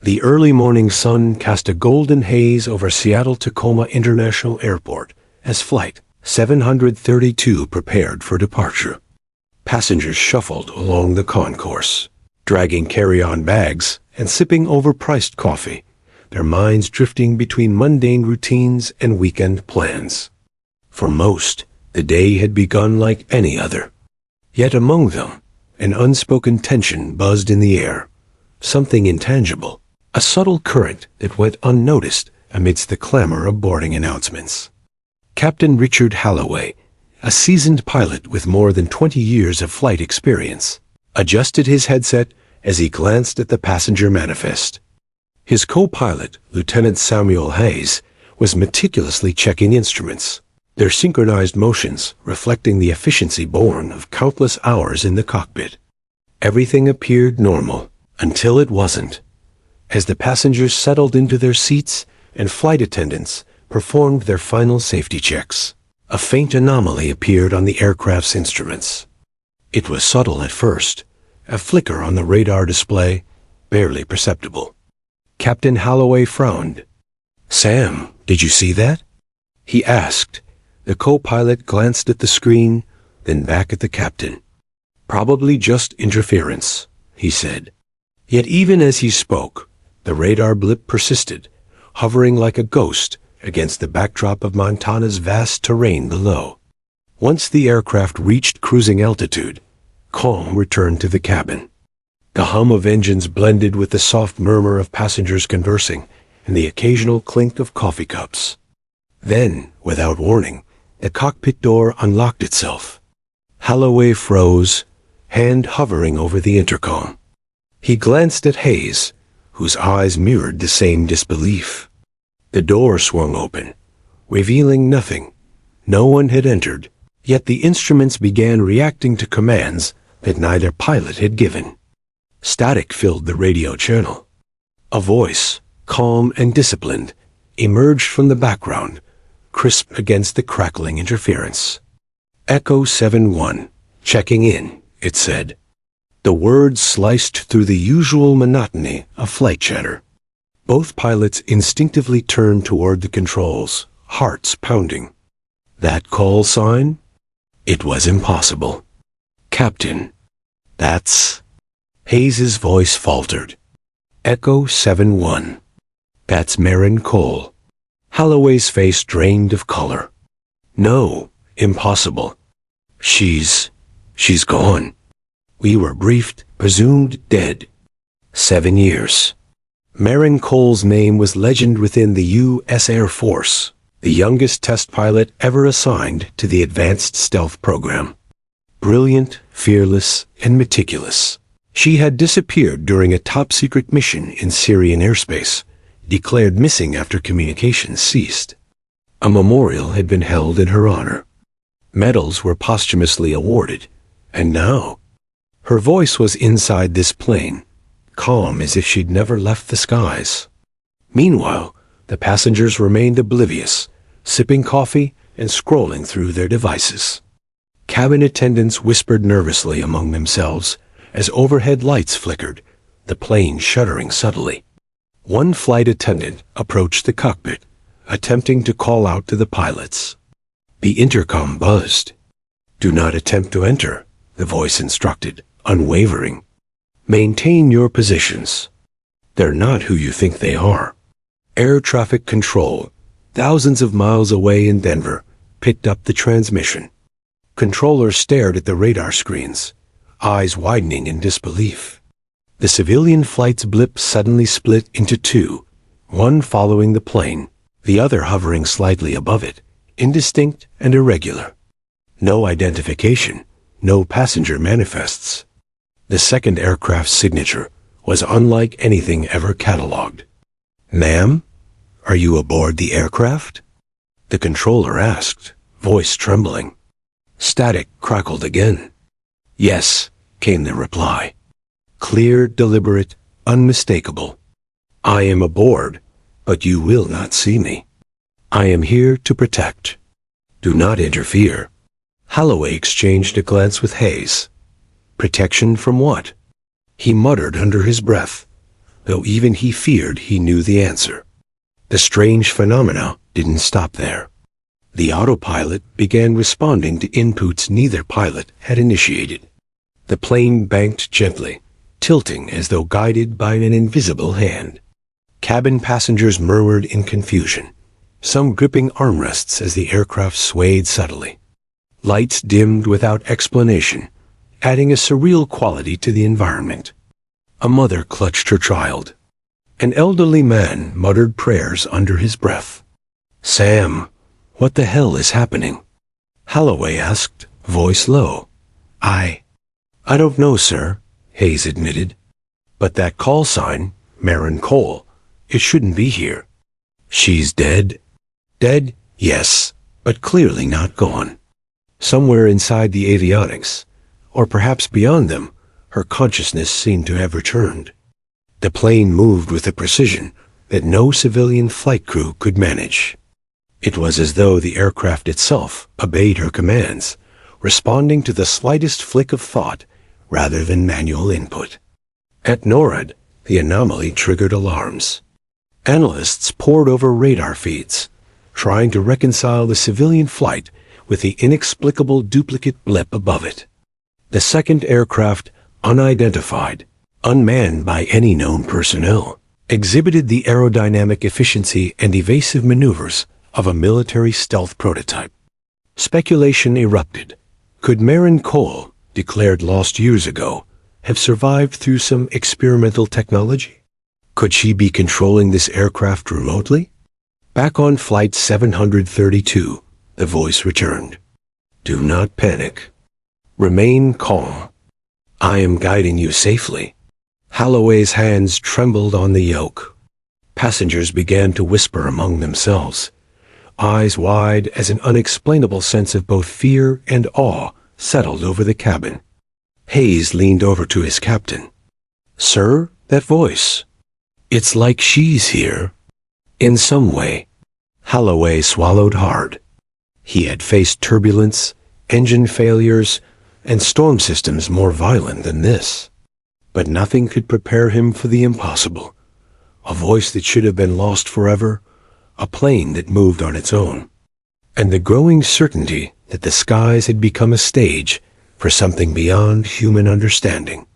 The early morning sun cast a golden haze over Seattle-Tacoma International Airport as Flight 732 prepared for departure. Passengers shuffled along the concourse, dragging carry-on bags and sipping overpriced coffee, their minds drifting between mundane routines and weekend plans. For most, the day had begun like any other. Yet among them, an unspoken tension buzzed in the air, something intangible, a subtle current that went unnoticed amidst the clamor of boarding announcements. Captain Richard Halloway, a seasoned pilot with more than 20 years of flight experience, adjusted his headset as he glanced at the passenger manifest. His co-pilot, Lieutenant Samuel Hayes, was meticulously checking instruments, their synchronized motions reflecting the efficiency born of countless hours in the cockpit. Everything appeared normal until it wasn't. As the passengers settled into their seats and flight attendants performed their final safety checks, a faint anomaly appeared on the aircraft's instruments. It was subtle at first, a flicker on the radar display, barely perceptible. Captain Halloway frowned. "Sam, did you see that?" he asked. The co-pilot glanced at the screen, then back at the captain. "Probably just interference," he said. Yet even as he spoke, the radar blip persisted, hovering like a ghost against the backdrop of Montana's vast terrain below. Once the aircraft reached cruising altitude, calm returned to the cabin. The hum of engines blended with the soft murmur of passengers conversing and the occasional clink of coffee cups. Then, without warning, the cockpit door unlocked itself. Halloway froze, hand hovering over the intercom. He glanced at Hayes, whose eyes mirrored the same disbelief. The door swung open, revealing nothing. No one had entered, yet the instruments began reacting to commands that neither pilot had given. Static filled the radio channel. A voice, calm and disciplined, emerged from the background, crisp against the crackling interference. "Echo 7-1, checking in," it said. The words sliced through the usual monotony of flight chatter. Both pilots instinctively turned toward the controls, hearts pounding. That call sign? It was impossible. "Captain, that's..." Hayes's voice faltered. "Echo 7-1. That's Marin Cole." Halloway's face drained of color. "No, impossible. She's gone. We were briefed, presumed dead. 7 years. Marin Cole's name was legend within the U.S. Air Force, the youngest test pilot ever assigned to the Advanced Stealth Program. Brilliant, fearless, and meticulous, she had disappeared during a top-secret mission in Syrian airspace, declared missing after communications ceased. A memorial had been held in her honor. Medals were posthumously awarded, and now her voice was inside this plane, calm as if she'd never left the skies. Meanwhile, the passengers remained oblivious, sipping coffee and scrolling through their devices. Cabin attendants whispered nervously among themselves as overhead lights flickered, the plane shuddering subtly. One flight attendant approached the cockpit, attempting to call out to the pilots. The intercom buzzed. "Do not attempt to enter," the voice instructed, unwavering. "Maintain your positions. They're not who you think they are." Air traffic control, thousands of miles away in Denver, picked up the transmission. Controllers stared at the radar screens, eyes widening in disbelief. The civilian flight's blip suddenly split into two, one following the plane, the other hovering slightly above it, indistinct and irregular. No identification, no passenger manifests. The second aircraft's signature was unlike anything ever catalogued. "Ma'am, are you aboard the aircraft?" the controller asked, voice trembling. Static crackled again. "Yes," came the reply. Clear, deliberate, unmistakable. "I am aboard, but you will not see me. I am here to protect. Do not interfere." Halloway exchanged a glance with Hayes. Protection from what? He muttered under his breath. though even he feared he knew the answer. The strange phenomena didn't stop there. The autopilot began responding to inputs neither pilot had initiated. The plane banked gently, tilting as though guided by an invisible hand. Cabin passengers murmured in confusion, some gripping armrests as the aircraft swayed subtly. Lights dimmed without explanation, adding a surreal quality to the environment. A mother clutched her child. An elderly man muttered prayers under his breath. "Sam, what the hell is happening?" Holloway asked, voice low. I don't know, sir," Hayes admitted. "But that call sign, Marin Cole, it shouldn't be here." "She's dead?" "Dead, yes, but clearly not gone. Somewhere inside the avionics, or perhaps beyond them, her consciousness seemed to have returned. The plane moved with a precision that no civilian flight crew could manage. It was as though the aircraft itself obeyed her commands, responding to the slightest flick of thought rather than manual input. At NORAD, the anomaly triggered alarms. Analysts pored over radar feeds, trying to reconcile the civilian flight with the inexplicable duplicate blip above it. The second aircraft, unidentified, unmanned by any known personnel, exhibited the aerodynamic efficiency and evasive maneuvers of a military stealth prototype. Speculation erupted. Could Marin Cole, declared lost years ago, have survived through some experimental technology? Could she be controlling this aircraft remotely? Back on Flight 732, the voice returned. "Do not panic. Remain calm. I am guiding you safely." Holloway's hands trembled on the yoke. Passengers began to whisper among themselves, eyes wide as an unexplainable sense of both fear and awe settled over the cabin. Hayes leaned over to his captain. "Sir, that voice. It's like she's here. In some way." Holloway swallowed hard. He had faced turbulence, engine failures, and storm systems more violent than this. But nothing could prepare him for the impossible. A voice that should have been lost forever, a plane that moved on its own, and the growing certainty that the skies had become a stage for something beyond human understanding.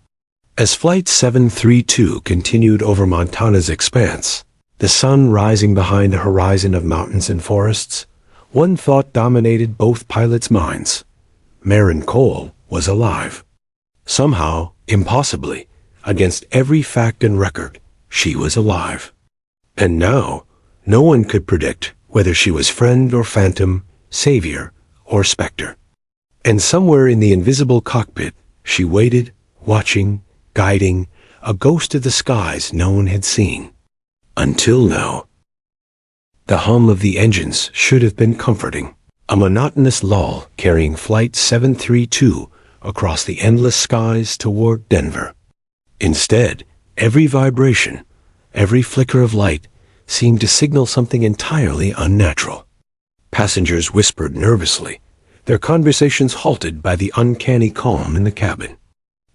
As Flight 732 continued over Montana's expanse, the sun rising behind a horizon of mountains and forests, one thought dominated both pilots' minds. Marin Cole was alive. Somehow, impossibly, against every fact and record, she was alive. And now, no one could predict whether she was friend or phantom, savior or specter. And somewhere in the invisible cockpit, she waited, watching, guiding, a ghost of the skies no one had seen. Until now. The hum of the engines should have been comforting, a monotonous lull carrying Flight 732 across the endless skies toward Denver. Instead, every vibration, every flicker of light seemed to signal something entirely unnatural. Passengers whispered nervously, their conversations halted by the uncanny calm in the cabin.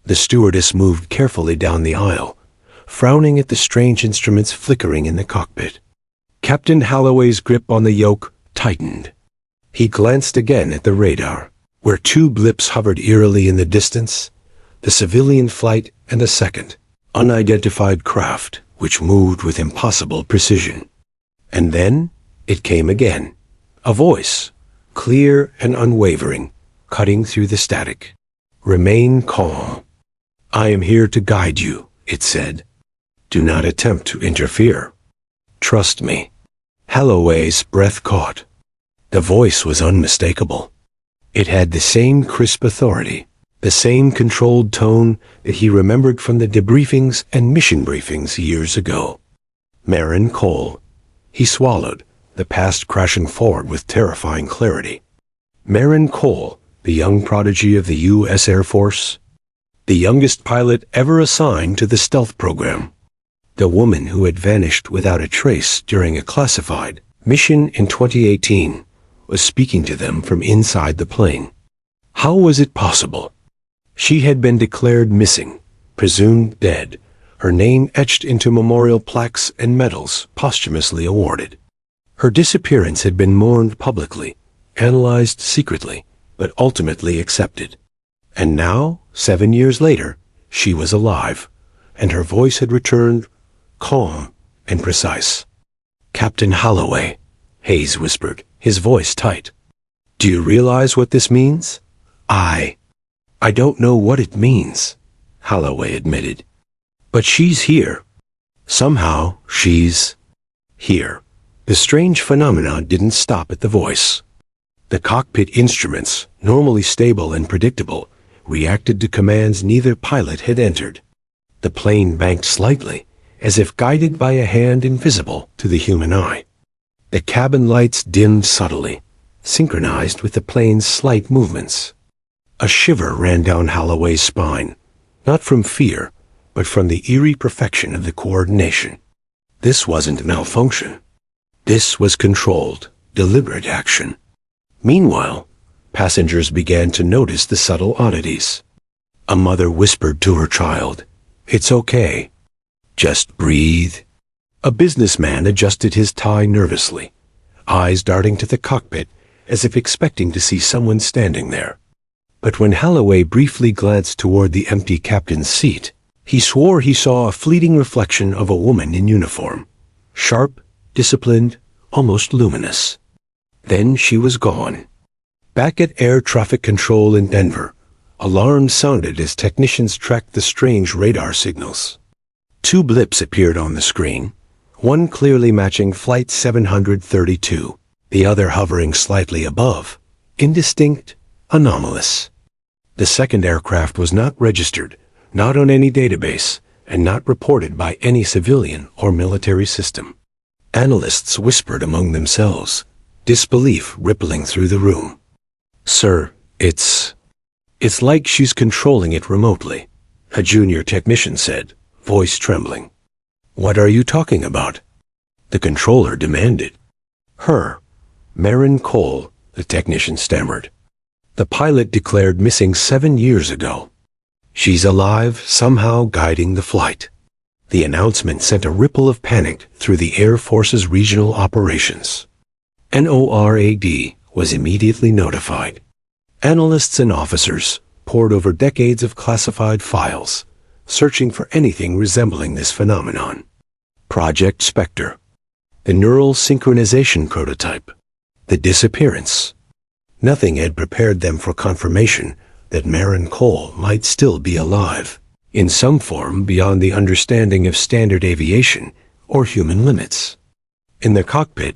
The stewardess moved carefully down the aisle, frowning at the strange instruments flickering in the cockpit. Captain Holloway's grip on the yoke tightened. He glanced again at the radar, where two blips hovered eerily in the distance, the civilian flight and a second, unidentified craft which moved with impossible precision. And then it came again, a voice, clear and unwavering, cutting through the static. "Remain calm. I am here to guide you," it said. "Do not attempt to interfere. Trust me." Holloway's breath caught. The voice was unmistakable. It had the same crisp authority, the same controlled tone that he remembered from the debriefings and mission briefings years ago. Marin Cole. He swallowed, the past crashing forward with terrifying clarity. Marin Cole, the young prodigy of the U.S. Air Force, the youngest pilot ever assigned to the stealth program, the woman who had vanished without a trace during a classified mission in 2018, was speaking to them from inside the plane. How was it possible? She had been declared missing, presumed dead, her name etched into memorial plaques and medals posthumously awarded. Her disappearance had been mourned publicly, analyzed secretly, but ultimately accepted. And now, 7 years later, she was alive, and her voice had returned, calm and precise. "Captain Holloway," Hayes whispered, his voice tight. "Do you realize what this means?" I don't know what it means," Holloway admitted. "But she's here. Somehow, she's here." The strange phenomenon didn't stop at the voice. The cockpit instruments, normally stable and predictable, reacted to commands neither pilot had entered. The plane banked slightly, as if guided by a hand invisible to the human eye. The cabin lights dimmed subtly, synchronized with the plane's slight movements. A shiver ran down Holloway's spine, not from fear, but from the eerie perfection of the coordination. This wasn't malfunction. This was controlled, deliberate action. Meanwhile, passengers began to notice the subtle oddities. A mother whispered to her child, "It's okay. Just breathe." A businessman adjusted his tie nervously, eyes darting to the cockpit as if expecting to see someone standing there. But when Holloway briefly glanced toward the empty captain's seat, he swore he saw a fleeting reflection of a woman in uniform, sharp, disciplined, almost luminous. Then she was gone. Back at air traffic control in Denver, alarms sounded as technicians tracked the strange radar signals. 2 blips appeared on the screen, one clearly matching Flight 732, the other hovering slightly above, indistinct, anomalous. The second aircraft was not registered, not on any database, and not reported by any civilian or military system. Analysts whispered among themselves, disbelief rippling through the room. "Sir, it's like she's controlling it remotely," a junior technician said, voice trembling. "What are you talking about?" the controller demanded. "Her, Marin Cole," the technician stammered. "The pilot declared missing 7 years ago. She's alive, somehow guiding the flight." The announcement sent a ripple of panic through the Air Force's regional operations. NORAD was immediately notified. Analysts and officers pored over decades of classified files, searching for anything resembling this phenomenon. Project Spectre, the neural synchronization prototype, the disappearance. Nothing had prepared them for confirmation that Marin Cole might still be alive, in some form beyond the understanding of standard aviation or human limits. In the cockpit,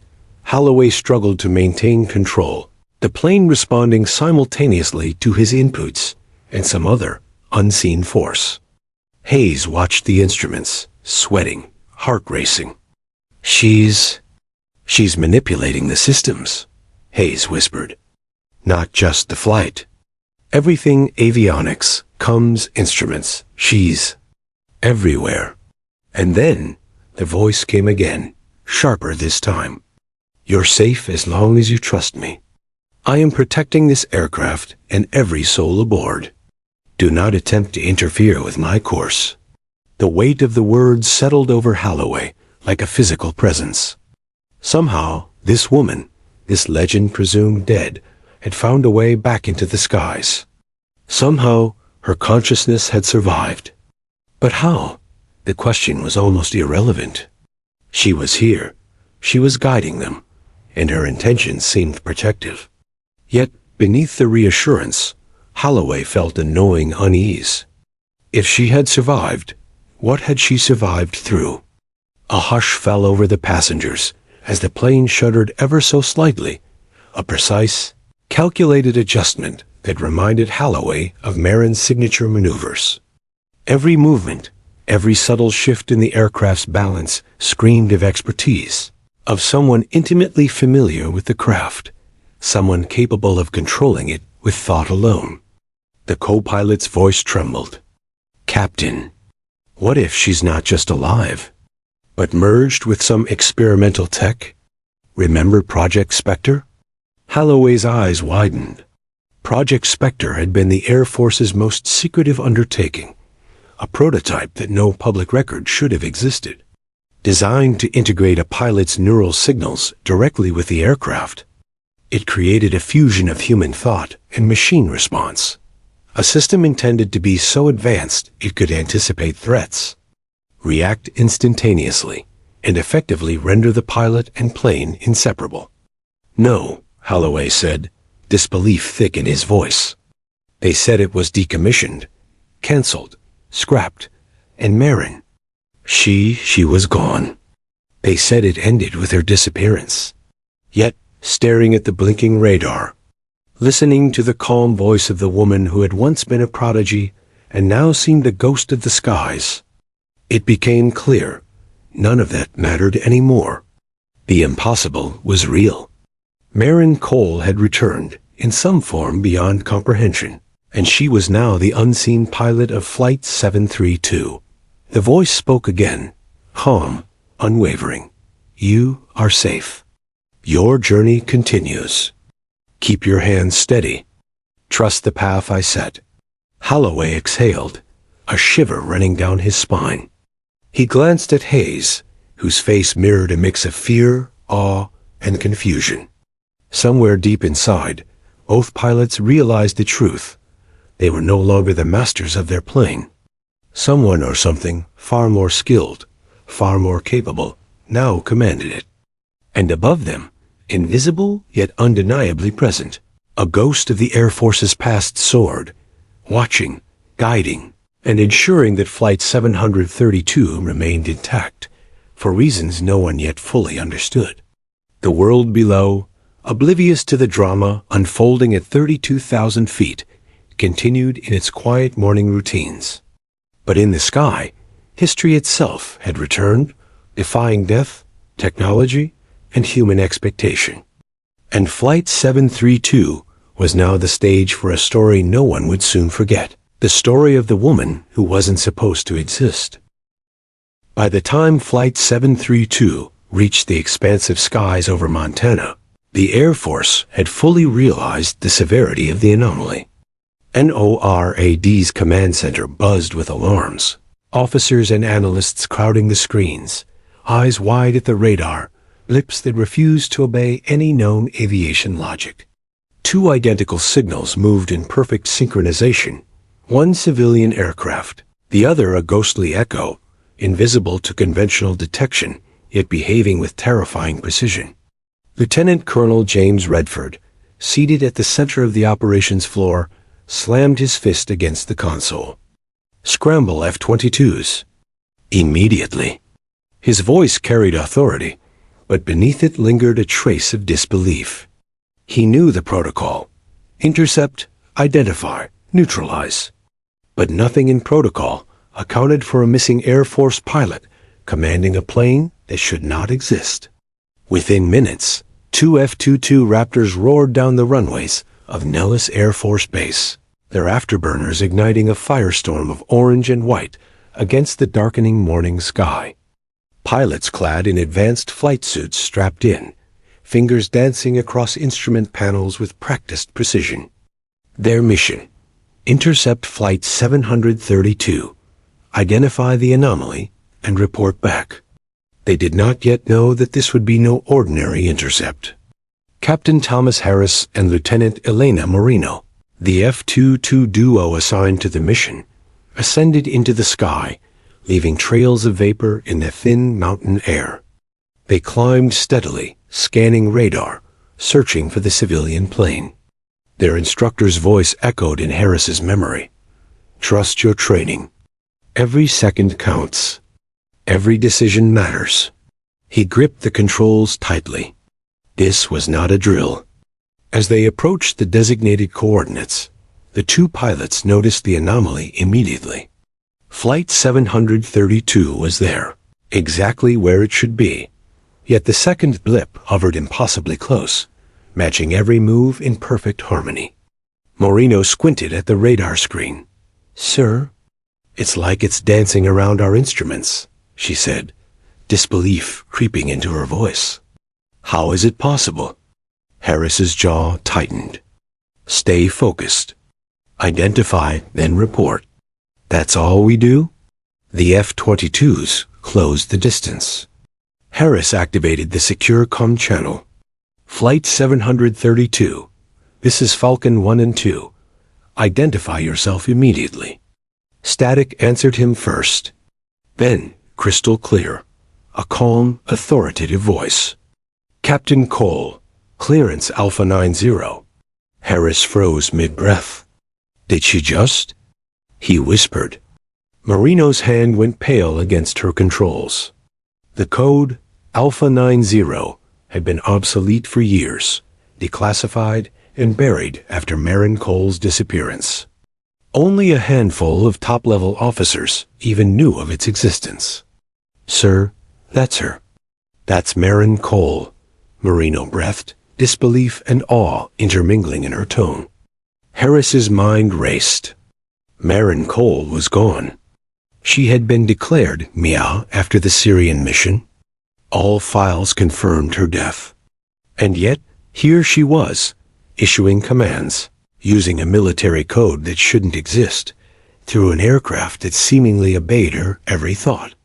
Holloway struggled to maintain control, the plane responding simultaneously to his inputs and some other, unseen force. Hayes watched the instruments, sweating, heart racing. She's manipulating the systems," Hayes whispered. "Not just the flight. Everything avionics, comms, instruments. She's everywhere." And then the voice came again, sharper this time. "You're safe as long as you trust me. I am protecting this aircraft and every soul aboard. Do not attempt to interfere with my course." The weight of the words settled over Holloway like a physical presence. Somehow, this woman, this legend presumed dead, had found a way back into the skies. Somehow, her consciousness had survived. But how? The question was almost irrelevant. She was here. She was guiding them, and her intentions seemed protective. Yet, beneath the reassurance, Holloway felt a gnawing unease. If she had survived, what had she survived through? A hush fell over the passengers as the plane shuddered ever so slightly, a precise, calculated adjustment that reminded Holloway of Marin's signature maneuvers. Every movement, every subtle shift in the aircraft's balance screamed of expertise, of someone intimately familiar with the craft, someone capable of controlling it with thought alone. The co-pilot's voice trembled. "Captain, what if she's not just alive, but merged with some experimental tech? Remember Project Spectre?" Holloway's eyes widened. Project Spectre had been the Air Force's most secretive undertaking, a prototype that no public record should have existed. Designed to integrate a pilot's neural signals directly with the aircraft, it created a fusion of human thought and machine response. A system intended to be so advanced it could anticipate threats, react instantaneously, and effectively render the pilot and plane inseparable. "No," Holloway said, disbelief thick in his voice. "They said it was decommissioned, cancelled, scrapped, and Marin, she was gone. They said it ended with her disappearance." Yet, staring at the blinking radar, listening to the calm voice of the woman who had once been a prodigy and now seemed a ghost of the skies, it became clear none of that mattered anymore. The impossible was real. Marin Cole had returned, in some form beyond comprehension, and she was now the unseen pilot of Flight 732. The voice spoke again, calm, unwavering. "You are safe. Your journey continues. Keep your hands steady. Trust the path I set." Holloway exhaled, a shiver running down his spine. He glanced at Hayes, whose face mirrored a mix of fear, awe, and confusion. Somewhere deep inside, both pilots realized the truth. They were no longer the masters of their plane. Someone or something far more skilled, far more capable, now commanded it. And above them, invisible yet undeniably present, a ghost of the Air Force's past soared, watching, guiding, and ensuring that Flight 732 remained intact, for reasons no one yet fully understood. The world below, oblivious to the drama unfolding at 32,000 feet, continued in its quiet morning routines. But in the sky, history itself had returned, defying death, technology, and human expectation. And Flight 732 was now the stage for a story no one would soon forget, the story of the woman who wasn't supposed to exist. By the time Flight 732 reached the expansive skies over Montana, the Air Force had fully realized the severity of the anomaly. NORAD's command center buzzed with alarms, officers and analysts crowding the screens, eyes wide at the radar, lips that refused to obey any known aviation logic. Two identical signals moved in perfect synchronization, one civilian aircraft, the other a ghostly echo, invisible to conventional detection, yet behaving with terrifying precision. Lieutenant Colonel James Redford, seated at the center of the operations floor, slammed his fist against the console. "Scramble F-22s. Immediately." His voice carried authority, but beneath it lingered a trace of disbelief. He knew the protocol: intercept, identify, neutralize. But nothing in protocol accounted for a missing Air Force pilot commanding a plane that should not exist. Within minutes, two F-22 Raptors roared down the runways of Nellis Air Force Base, their afterburners igniting a firestorm of orange and white against the darkening morning sky. Pilots clad in advanced flight suits strapped in, fingers dancing across instrument panels with practiced precision. Their mission: intercept Flight 732, identify the anomaly, and report back. They did not yet know that this would be no ordinary intercept. Captain Thomas Harris and Lieutenant Elena Marino, the F-22 duo assigned to the mission, ascended into the sky, leaving trails of vapor in the thin mountain air. They climbed steadily, scanning radar, searching for the civilian plane. Their instructor's voice echoed in Harris's memory. "Trust your training. Every second counts. Every decision matters." He gripped the controls tightly. This was not a drill. As they approached the designated coordinates, the two pilots noticed the anomaly immediately. Flight 732 was there, exactly where it should be, yet the second blip hovered impossibly close, matching every move in perfect harmony. Moreno squinted at the radar screen. "Sir?" "It's like it's dancing around our instruments," she said, disbelief creeping into her voice. "How is it possible?" Harris's jaw tightened. "Stay focused. Identify, then report." That's all we do? The F-22s closed the distance. Harris activated the secure comm channel. Flight 732. This is Falcon 1 and 2. Identify yourself immediately. Static answered him first. Then, crystal clear, a calm, authoritative voice. Captain Cole, clearance Alpha 90. Harris froze mid-breath. Did she just? He whispered. Marino's hand went pale against her controls. The code, Alpha 90, had been obsolete for years, declassified and buried after Marin Cole's disappearance. Only a handful of top-level officers even knew of its existence. Sir, that's her. That's Marin Cole, Marino breathed, disbelief and awe intermingling in her tone. Harris's mind raced. Marin Cole was gone. She had been declared Mia after the Syrian mission. All files confirmed her death. And yet, here she was, issuing commands, using a military code that shouldn't exist, through an aircraft that seemingly obeyed her every thought.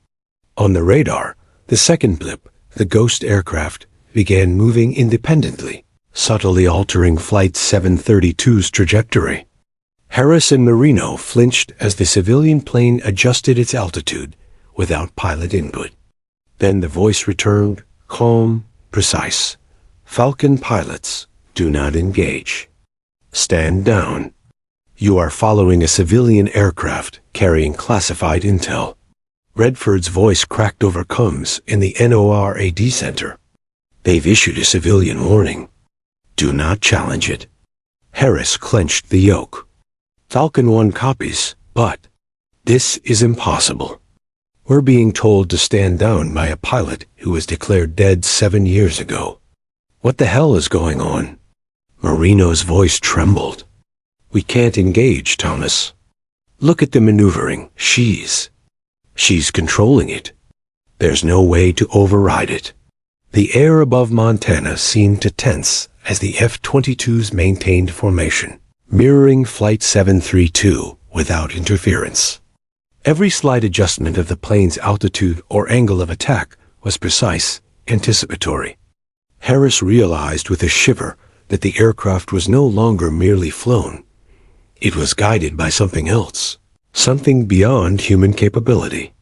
On the radar, the second blip, the ghost aircraft, began moving independently, subtly altering Flight 732's trajectory. Harris and Marino flinched as the civilian plane adjusted its altitude without pilot input. Then the voice returned, calm, precise. Falcon pilots, do not engage. Stand down. You are following a civilian aircraft carrying classified intel. Redford's voice cracked over comms in the NORAD center. They've issued a civilian warning. Do not challenge it. Harris clenched the yoke. Falcon 1 copies, but this is impossible. We're being told to stand down by a pilot who was declared dead 7 years ago. What the hell is going on? Marino's voice trembled. We can't engage, Thomas. Look at the maneuvering. She's controlling it. There's no way to override it. The air above Montana seemed to tense as the F-22s maintained formation, mirroring Flight 732 without interference. Every slight adjustment of the plane's altitude or angle of attack was precise, anticipatory. Harris realized with a shiver that the aircraft was no longer merely flown. It was guided by something else, something beyond human capability.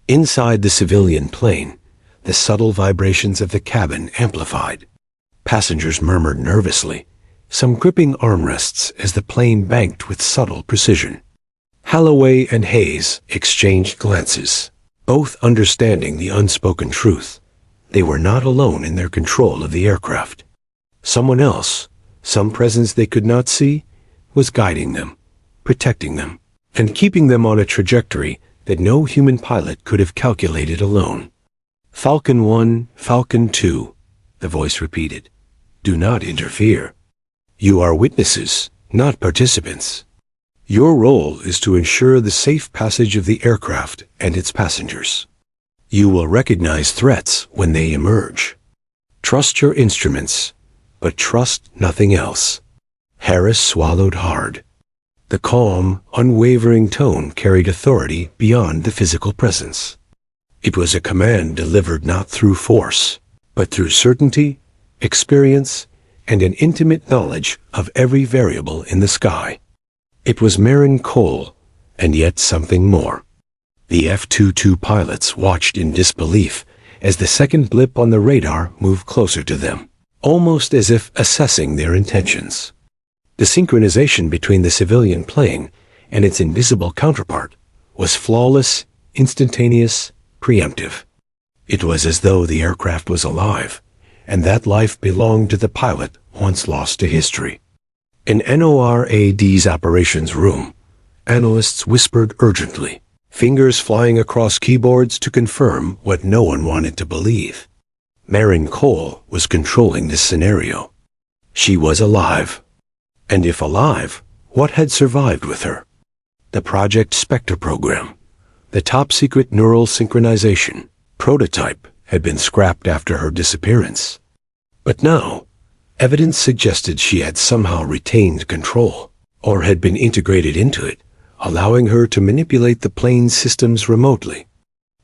Inside the civilian plane, the subtle vibrations of the cabin amplified. Passengers murmured nervously, some gripping armrests as the plane banked with subtle precision. Holloway and Hayes exchanged glances, both understanding the unspoken truth. They were not alone in their control of the aircraft. Someone else, some presence they could not see, was guiding them, protecting them, and keeping them on a trajectory that no human pilot could have calculated alone. Falcon 1, Falcon 2, the voice repeated. Do not interfere. You are witnesses, not participants. Your role is to ensure the safe passage of the aircraft and its passengers. You will recognize threats when they emerge. Trust your instruments, but trust nothing else. Harris swallowed hard. The calm, unwavering tone carried authority beyond the physical presence. It was a command delivered not through force, but through certainty, experience, and an intimate knowledge of every variable in the sky. It was Marin Cole, and yet something more. The F-22 pilots watched in disbelief as the second blip on the radar moved closer to them, almost as if assessing their intentions. The synchronization between the civilian plane and its invisible counterpart was flawless, instantaneous, preemptive. It was as though the aircraft was alive, and that life belonged to the pilot once lost to history. In NORAD's operations room, analysts whispered urgently, fingers flying across keyboards to confirm what no one wanted to believe. Marin Cole was controlling this scenario. She was alive. And if alive, what had survived with her? The Project Spectre program, the top-secret neural synchronization prototype, had been scrapped after her disappearance. But now, evidence suggested she had somehow retained control, or had been integrated into it, allowing her to manipulate the plane's systems remotely.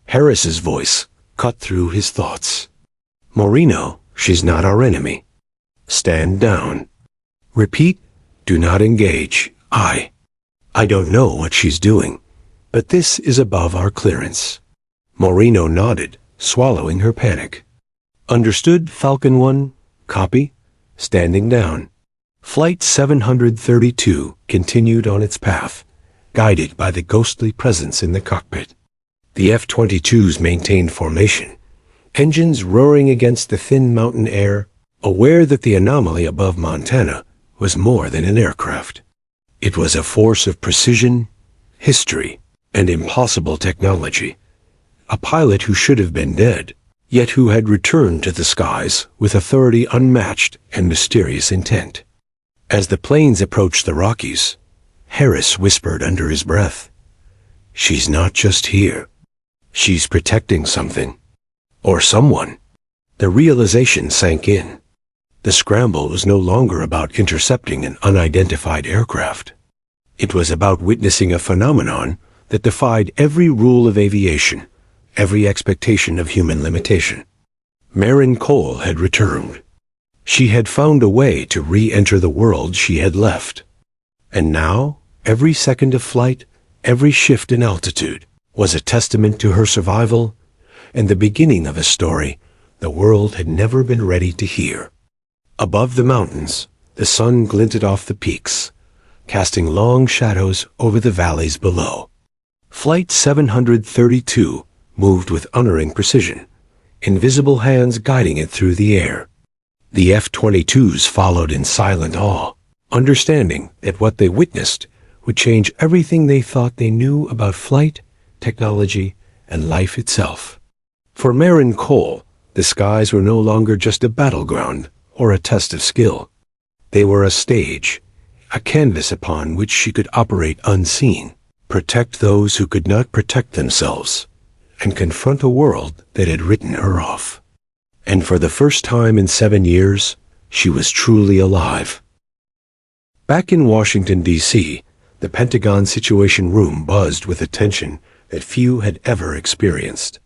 Harris's voice cut through his thoughts. "Moreno, she's not our enemy. Stand down. Repeat, do not engage. I don't know what she's doing, but this is above our clearance." Moreno nodded, swallowing her panic. "Understood, Falcon 1. Copy. Standing down." Flight 732 continued on its path, guided by the ghostly presence in the cockpit. The F-22s maintained formation, engines roaring against the thin mountain air, aware that the anomaly above Montana was more than an aircraft. It was a force of precision, history, and impossible technology. A pilot who should have been dead, yet who had returned to the skies with authority unmatched and mysterious intent. As the planes approached the Rockies, Harris whispered under his breath, "She's not just here. She's protecting something. Or someone." The realization sank in. The scramble was no longer about intercepting an unidentified aircraft. It was about witnessing a phenomenon that defied every rule of aviation, every expectation of human limitation. Marin Cole had returned. She had found a way to re-enter the world she had left. And now, every second of flight, every shift in altitude, was a testament to her survival and the beginning of a story the world had never been ready to hear. Above the mountains, the sun glinted off the peaks, casting long shadows over the valleys below. Flight 732 moved with unerring precision, invisible hands guiding it through the air. The F-22s followed in silent awe, understanding that what they witnessed would change everything they thought they knew about flight, technology, and life itself. For Marin Cole, the skies were no longer just a battleground or a test of skill. They were a stage, a canvas upon which she could operate unseen, protect those who could not protect themselves, and confront a world that had written her off. And for the first time in 7 years, she was truly alive. Back in Washington, D.C., the Pentagon Situation Room buzzed with a tension that few had ever experienced.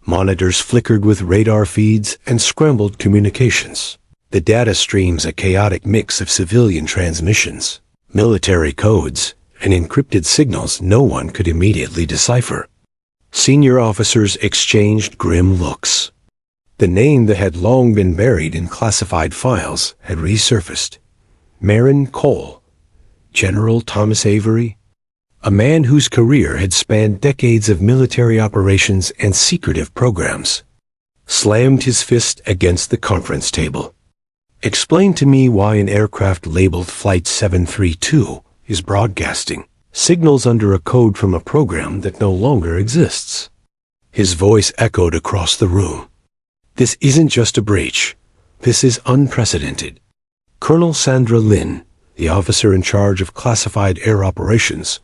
Monitors flickered with radar feeds and scrambled communications. The data streams a chaotic mix of civilian transmissions, military codes, and encrypted signals no one could immediately decipher. Senior officers exchanged grim looks. The name that had long been buried in classified files had resurfaced. Marin Cole, General Thomas Avery, a man whose career had spanned decades of military operations and secretive programs, slammed his fist against the conference table. "Explain to me why an aircraft labeled Flight 732 is broadcasting signals under a code from a program that no longer exists." His voice echoed across the room. "This isn't just a breach. This is unprecedented." Colonel Sandra Lynn, the officer in charge of classified air operations,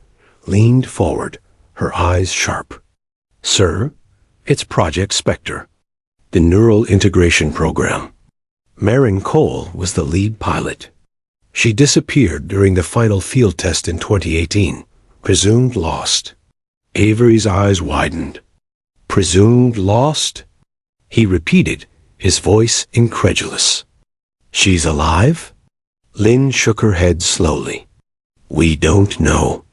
leaned forward, her eyes sharp. "Sir, it's Project Spectre, the Neural Integration Program." Marin Cole was the lead pilot. She disappeared during the final field test in 2018, presumed lost. Avery's eyes widened. "Presumed lost?" He repeated, his voice incredulous. "She's alive?" Lynn shook her head slowly. "We don't know.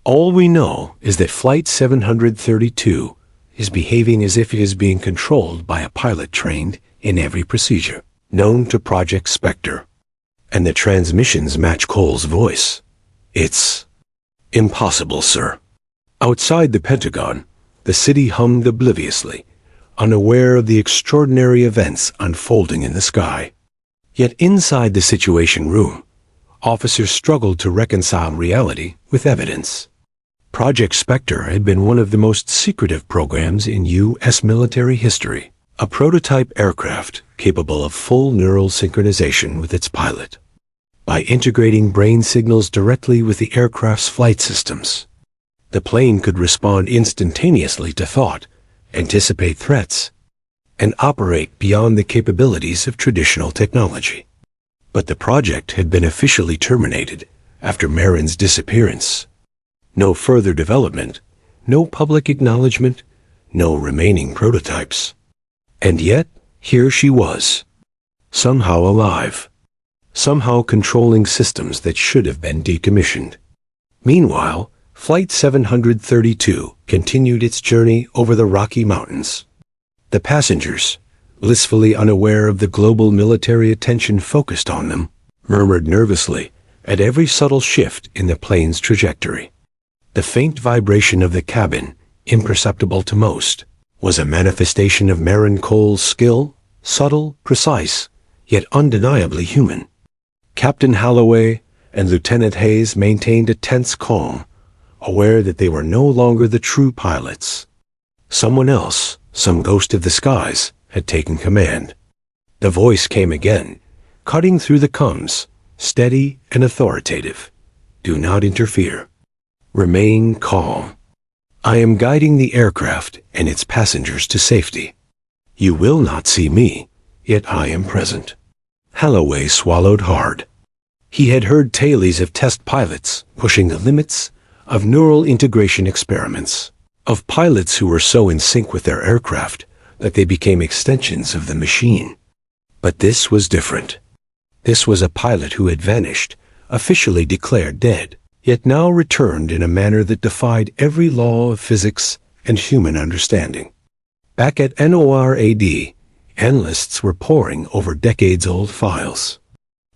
All we know is that Flight 732 is behaving as if it is being controlled by a pilot trained in every procedure known to Project Spectre. And the transmissions match Cole's voice. It's impossible, sir." Outside the Pentagon, the city hummed obliviously, unaware of the extraordinary events unfolding in the sky. Yet inside the Situation Room, officers struggled to reconcile reality with evidence. Project Spectre had been one of the most secretive programs in U.S. military history, a prototype aircraft capable of full neural synchronization with its pilot. By integrating brain signals directly with the aircraft's flight systems, the plane could respond instantaneously to thought, anticipate threats, and operate beyond the capabilities of traditional technology. But the project had been officially terminated after Marin's disappearance. No further development, no public acknowledgement, no remaining prototypes. And yet, here she was, somehow alive, somehow controlling systems that should have been decommissioned. Meanwhile, Flight 732 continued its journey over the Rocky Mountains. The passengers, blissfully unaware of the global military attention focused on them, murmured nervously at every subtle shift in the plane's trajectory. The faint vibration of the cabin, imperceptible to most, was a manifestation of Marin Cole's skill, subtle, precise, yet undeniably human. Captain Holloway and Lieutenant Hayes maintained a tense calm, aware that they were no longer the true pilots. Someone else, some ghost of the skies, had taken command. The voice came again, cutting through the comms, steady and authoritative. Do not interfere. Remain calm. I am guiding the aircraft and its passengers to safety. You will not see me, yet I am present. Holloway swallowed hard. He had heard tales of test pilots pushing the limits, of neural integration experiments, of pilots who were so in sync with their aircraft that they became extensions of the machine. But this was different. This was a pilot who had vanished, officially declared dead, yet now returned in a manner that defied every law of physics and human understanding. Back at NORAD, analysts were poring over decades-old files.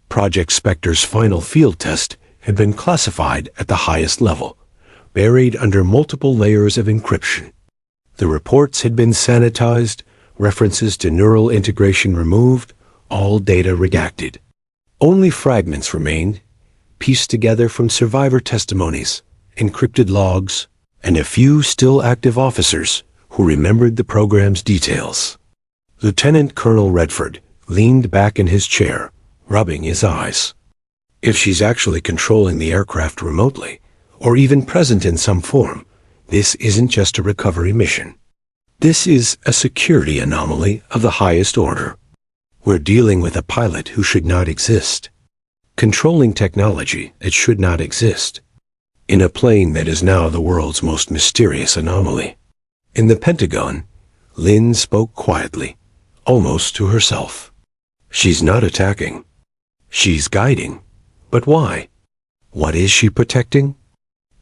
Project Spectre's final field test had been classified at the highest level, buried under multiple layers of encryption. The reports had been sanitized, references to neural integration removed, all data redacted. Only fragments remained, pieced together from survivor testimonies, encrypted logs, and a few still active officers who remembered the program's details. Lieutenant Colonel Redford leaned back in his chair, rubbing his eyes. If she's actually controlling the aircraft remotely, or even present in some form, this isn't just a recovery mission. This is a security anomaly of the highest order. We're dealing with a pilot who should not exist, controlling technology that should not exist, in a plane that is now the world's most mysterious anomaly. In the Pentagon, Lynn spoke quietly, almost to herself. She's not attacking. She's guiding. But why? What is she protecting?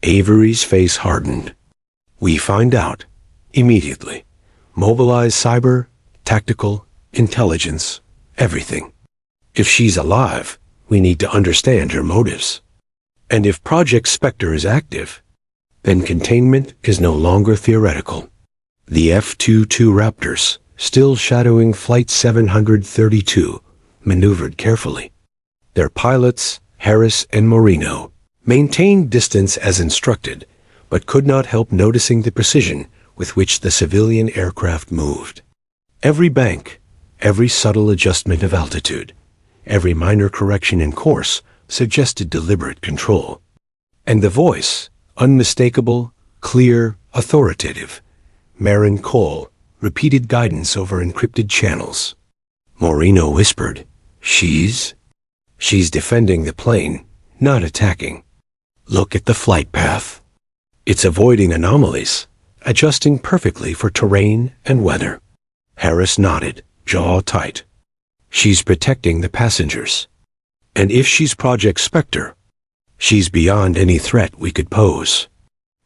Avery's face hardened. We find out, immediately. Mobilize cyber, tactical, intelligence, everything. If she's alive, we need to understand her motives. And if Project Spectre is active, then containment is no longer theoretical. The F-22 Raptors, still shadowing Flight 732, maneuvered carefully. Their pilots, Harris and Moreno, maintained distance as instructed, but could not help noticing the precision with which the civilian aircraft moved. Every bank, every subtle adjustment of altitude, every minor correction in course suggested deliberate control. And the voice, unmistakable, clear, authoritative, Marin Cole, repeated guidance over encrypted channels. Moreno whispered, She's defending the plane, not attacking. Look at the flight path. It's avoiding anomalies, adjusting perfectly for terrain and weather. Harris nodded, jaw tight. She's protecting the passengers. And if she's Project Spectre, she's beyond any threat we could pose.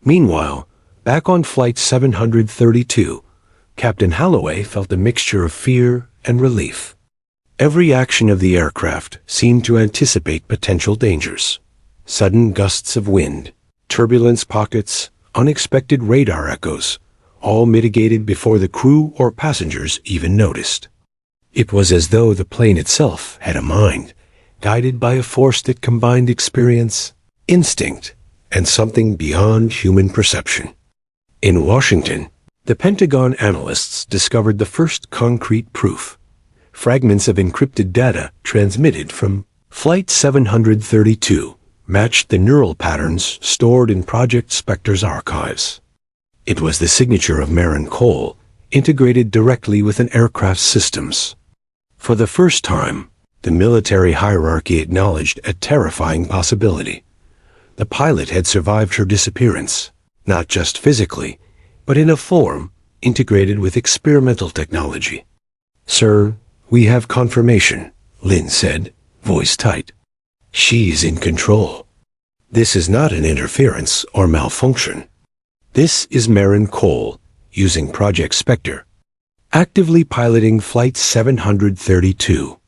Meanwhile, back on Flight 732, Captain Holloway felt a mixture of fear and relief. Every action of the aircraft seemed to anticipate potential dangers. Sudden gusts of wind, turbulence pockets, unexpected radar echoes, all mitigated before the crew or passengers even noticed. It was as though the plane itself had a mind, guided by a force that combined experience, instinct, and something beyond human perception. In Washington, the Pentagon analysts discovered the first concrete proof. Fragments of encrypted data transmitted from Flight 732 matched the neural patterns stored in Project Spectre's archives. It was the signature of Marin Cole, integrated directly with an aircraft's systems. For the first time, the military hierarchy acknowledged a terrifying possibility. The pilot had survived her disappearance, not just physically, but in a form integrated with experimental technology. "Sir, we have confirmation," Lin said, voice tight. "She's in control. This is not an interference or malfunction. This is Marin Cole, using Project Spectre, actively piloting Flight 732,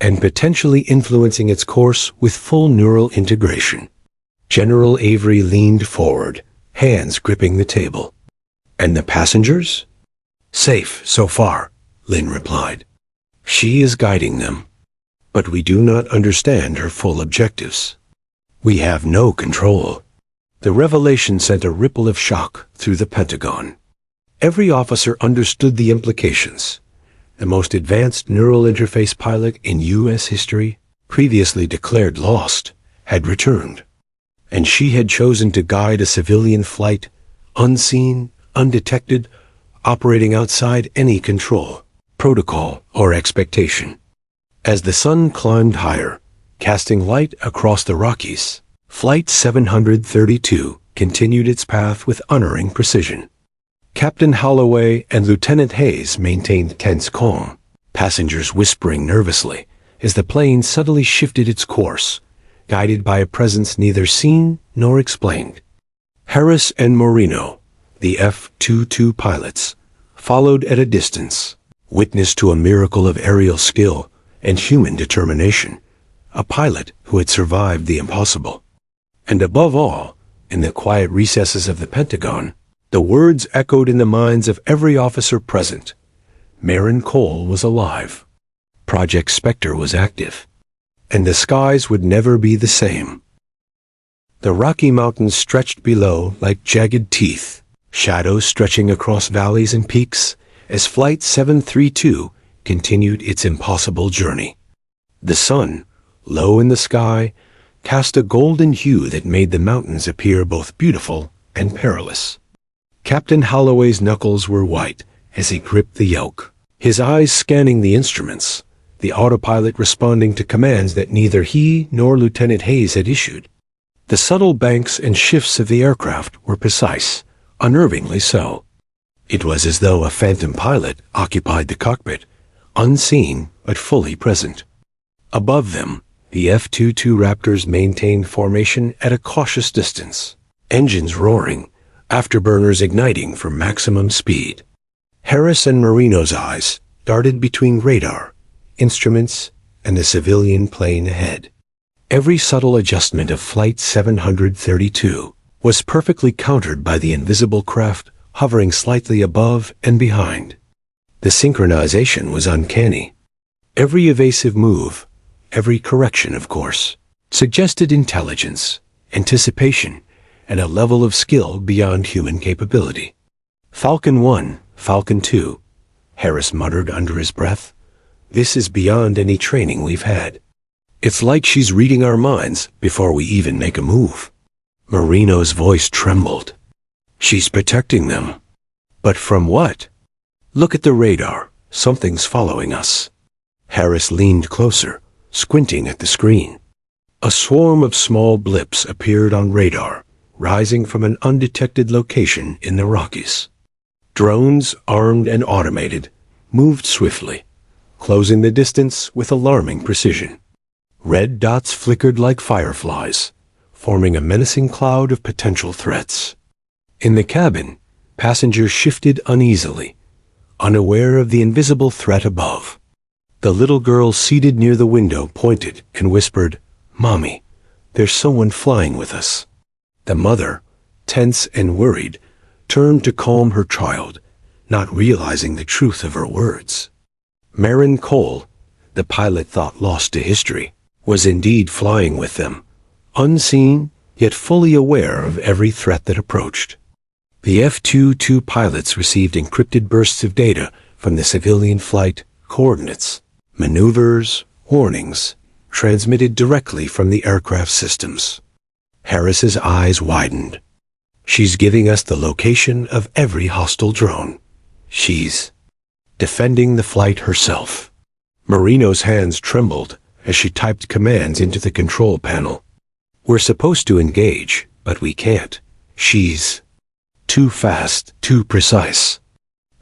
and potentially influencing its course with full neural integration." General Avery leaned forward, hands gripping the table. "And the passengers?" "Safe so far," Lin replied. "She is guiding them, but we do not understand her full objectives. We have no control." The revelation sent a ripple of shock through the Pentagon. Every officer understood the implications. The most advanced neural interface pilot in U.S. history, previously declared lost, had returned. And she had chosen to guide a civilian flight, unseen, undetected, operating outside any control, protocol, or expectation. As the sun climbed higher, casting light across the Rockies, Flight 732 continued its path with unerring precision. Captain Holloway and Lieutenant Hayes maintained tense calm, passengers whispering nervously as the plane subtly shifted its course, guided by a presence neither seen nor explained. Harris and Moreno, the F-22 pilots, followed at a distance, witness to a miracle of aerial skill and human determination, a pilot who had survived the impossible. And above all, in the quiet recesses of the Pentagon, the words echoed in the minds of every officer present. Marin Cole was alive. Project Spectre was active. And the skies would never be the same. The Rocky Mountains stretched below like jagged teeth, shadows stretching across valleys and peaks as Flight 732 continued its impossible journey. The sun, low in the sky, cast a golden hue that made the mountains appear both beautiful and perilous. Captain Holloway's knuckles were white as he gripped the yoke, his eyes scanning the instruments, the autopilot responding to commands that neither he nor Lieutenant Hayes had issued. The subtle banks and shifts of the aircraft were precise, unnervingly so. It was as though a phantom pilot occupied the cockpit, unseen but fully present. Above them, the F-22 Raptors maintained formation at a cautious distance, engines roaring, afterburners igniting for maximum speed. Harris and Moreno's eyes darted between radar, instruments, and the civilian plane ahead. Every subtle adjustment of Flight 732 was perfectly countered by the invisible craft hovering slightly above and behind. The synchronization was uncanny. Every evasive move, every correction, of course, suggested intelligence, anticipation, and a level of skill beyond human capability. "Falcon 1, Falcon 2, Harris muttered under his breath. "This is beyond any training we've had. It's like she's reading our minds before we even make a move." Moreno's voice trembled. "She's protecting them. But from what? Look at the radar. Something's following us." Harris leaned closer, squinting at the screen. A swarm of small blips appeared on radar, rising from an undetected location in the Rockies. Drones, armed and automated, moved swiftly, closing the distance with alarming precision. Red dots flickered like fireflies, forming a menacing cloud of potential threats. In the cabin, passengers shifted uneasily, unaware of the invisible threat above. The little girl seated near the window pointed and whispered, "Mommy, there's someone flying with us." The mother, tense and worried, turned to calm her child, not realizing the truth of her words. Marin Cole, the pilot thought lost to history, was indeed flying with them, unseen yet fully aware of every threat that approached. The F-22 pilots received encrypted bursts of data from the civilian flight, coordinates, maneuvers, warnings, transmitted directly from the aircraft systems. Harris's eyes widened. "She's giving us the location of every hostile drone. She's defending the flight herself." Moreno's hands trembled as she typed commands into the control panel. We're supposed to engage, but we can't. She's too fast, too precise.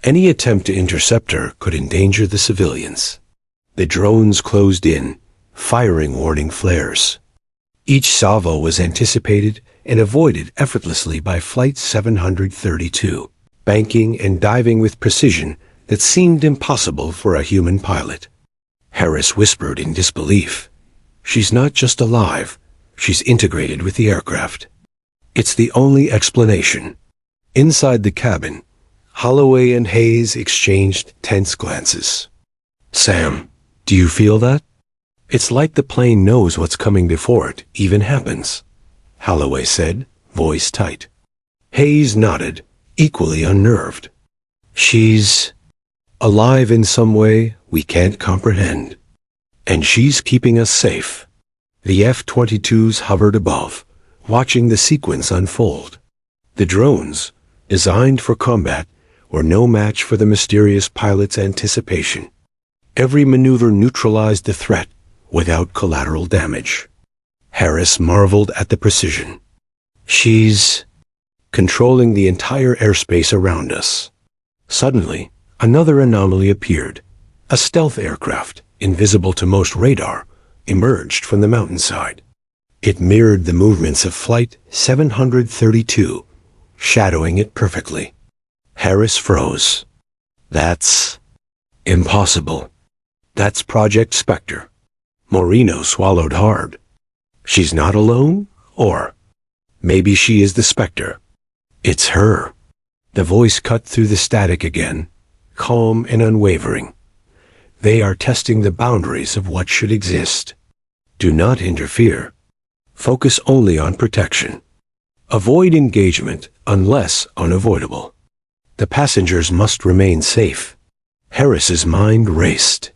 Any attempt to intercept her could endanger the civilians. The drones closed in, firing warning flares. Each salvo was anticipated and avoided effortlessly by Flight 732, banking and diving with precision that seemed impossible for a human pilot. Harris whispered in disbelief. She's not just alive, she's integrated with the aircraft. It's the only explanation. Inside the cabin, Holloway and Hayes exchanged tense glances. Sam, do you feel that? It's like the plane knows what's coming before it even happens, Holloway said, voice tight. Hayes nodded, equally unnerved. She's alive in some way we can't comprehend. And she's keeping us safe. The F-22s hovered above, watching the sequence unfold. The drones, designed for combat, were no match for the mysterious pilot's anticipation. Every maneuver neutralized the threat without collateral damage. Harris marveled at the precision. She's controlling the entire airspace around us. Suddenly, another anomaly appeared. A stealth aircraft, invisible to most radar, emerged from the mountainside. It mirrored the movements of Flight 732, shadowing it perfectly. Harris froze. That's impossible. That's Project Spectre. Moreno swallowed hard. She's not alone? Or maybe she is the Spectre. It's her. The voice cut through the static again, calm and unwavering. They are testing the boundaries of what should exist. Do not interfere. Focus only on protection. Avoid engagement unless unavoidable. The passengers must remain safe. Harris's mind raced.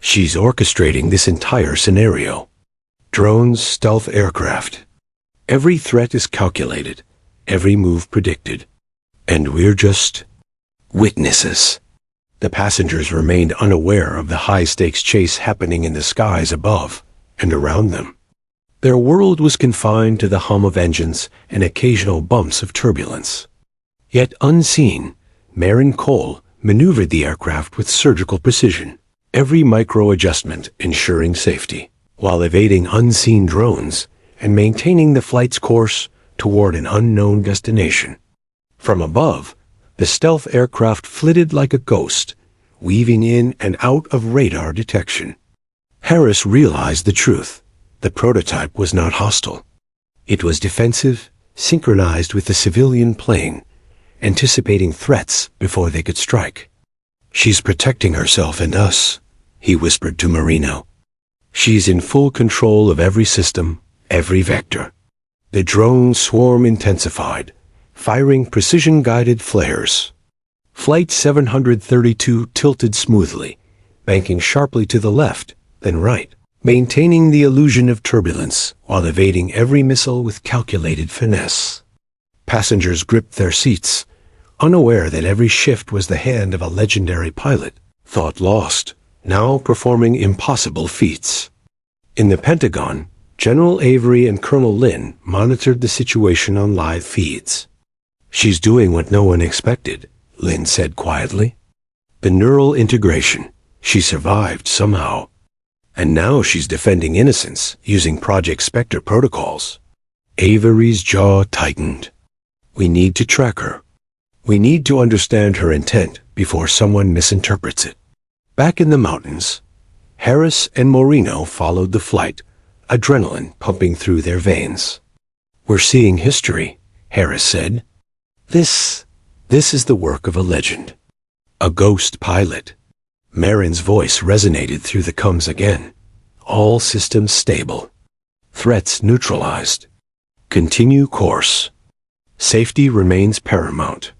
She's orchestrating this entire scenario. Drones, stealth aircraft. Every threat is calculated, every move predicted. And we're just witnesses. The passengers remained unaware of the high-stakes chase happening in the skies above and around them. Their world was confined to the hum of engines and occasional bumps of turbulence. Yet unseen, Marin Cole maneuvered the aircraft with surgical precision, every micro-adjustment ensuring safety, while evading unseen drones and maintaining the flight's course toward an unknown destination. From above, the stealth aircraft flitted like a ghost, weaving in and out of radar detection. Harris realized the truth. The prototype was not hostile. It was defensive, synchronized with the civilian plane, anticipating threats before they could strike. She's protecting herself and us, he whispered to Moreno. She's in full control of every system, every vector. The drone swarm intensified, firing precision-guided flares. Flight 732 tilted smoothly, banking sharply to the left, then right, maintaining the illusion of turbulence while evading every missile with calculated finesse. Passengers gripped their seats, unaware that every shift was the hand of a legendary pilot, thought lost, now performing impossible feats. In the Pentagon, General Avery and Colonel Lin monitored the situation on live feeds. She's doing what no one expected, Lin said quietly. The neural integration. She survived somehow. And now she's defending innocence using Project Spectre protocols. Avery's jaw tightened. We need to track her. We need to understand her intent before someone misinterprets it. Back in the mountains, Harris and Moreno followed the flight, adrenaline pumping through their veins. We're seeing history, Harris said. This is the work of a legend. A ghost pilot. Marin's voice resonated through the coms again. All systems stable. Threats neutralized. Continue course. Safety remains paramount.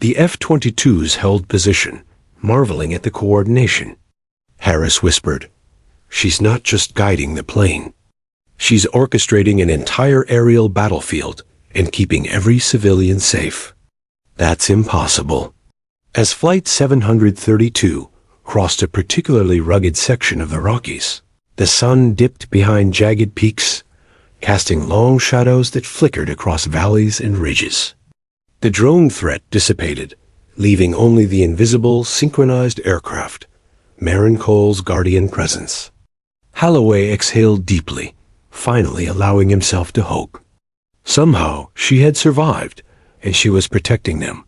The F-22s held position, marveling at the coordination. Harris whispered, She's not just guiding the plane. She's orchestrating an entire aerial battlefield and keeping every civilian safe. That's impossible. As Flight 732 crossed a particularly rugged section of the Rockies, the sun dipped behind jagged peaks, casting long shadows that flickered across valleys and ridges. The drone threat dissipated, leaving only the invisible, synchronized aircraft, Marin Cole's guardian presence. Holloway exhaled deeply, finally allowing himself to hope. Somehow, she had survived, and she was protecting them,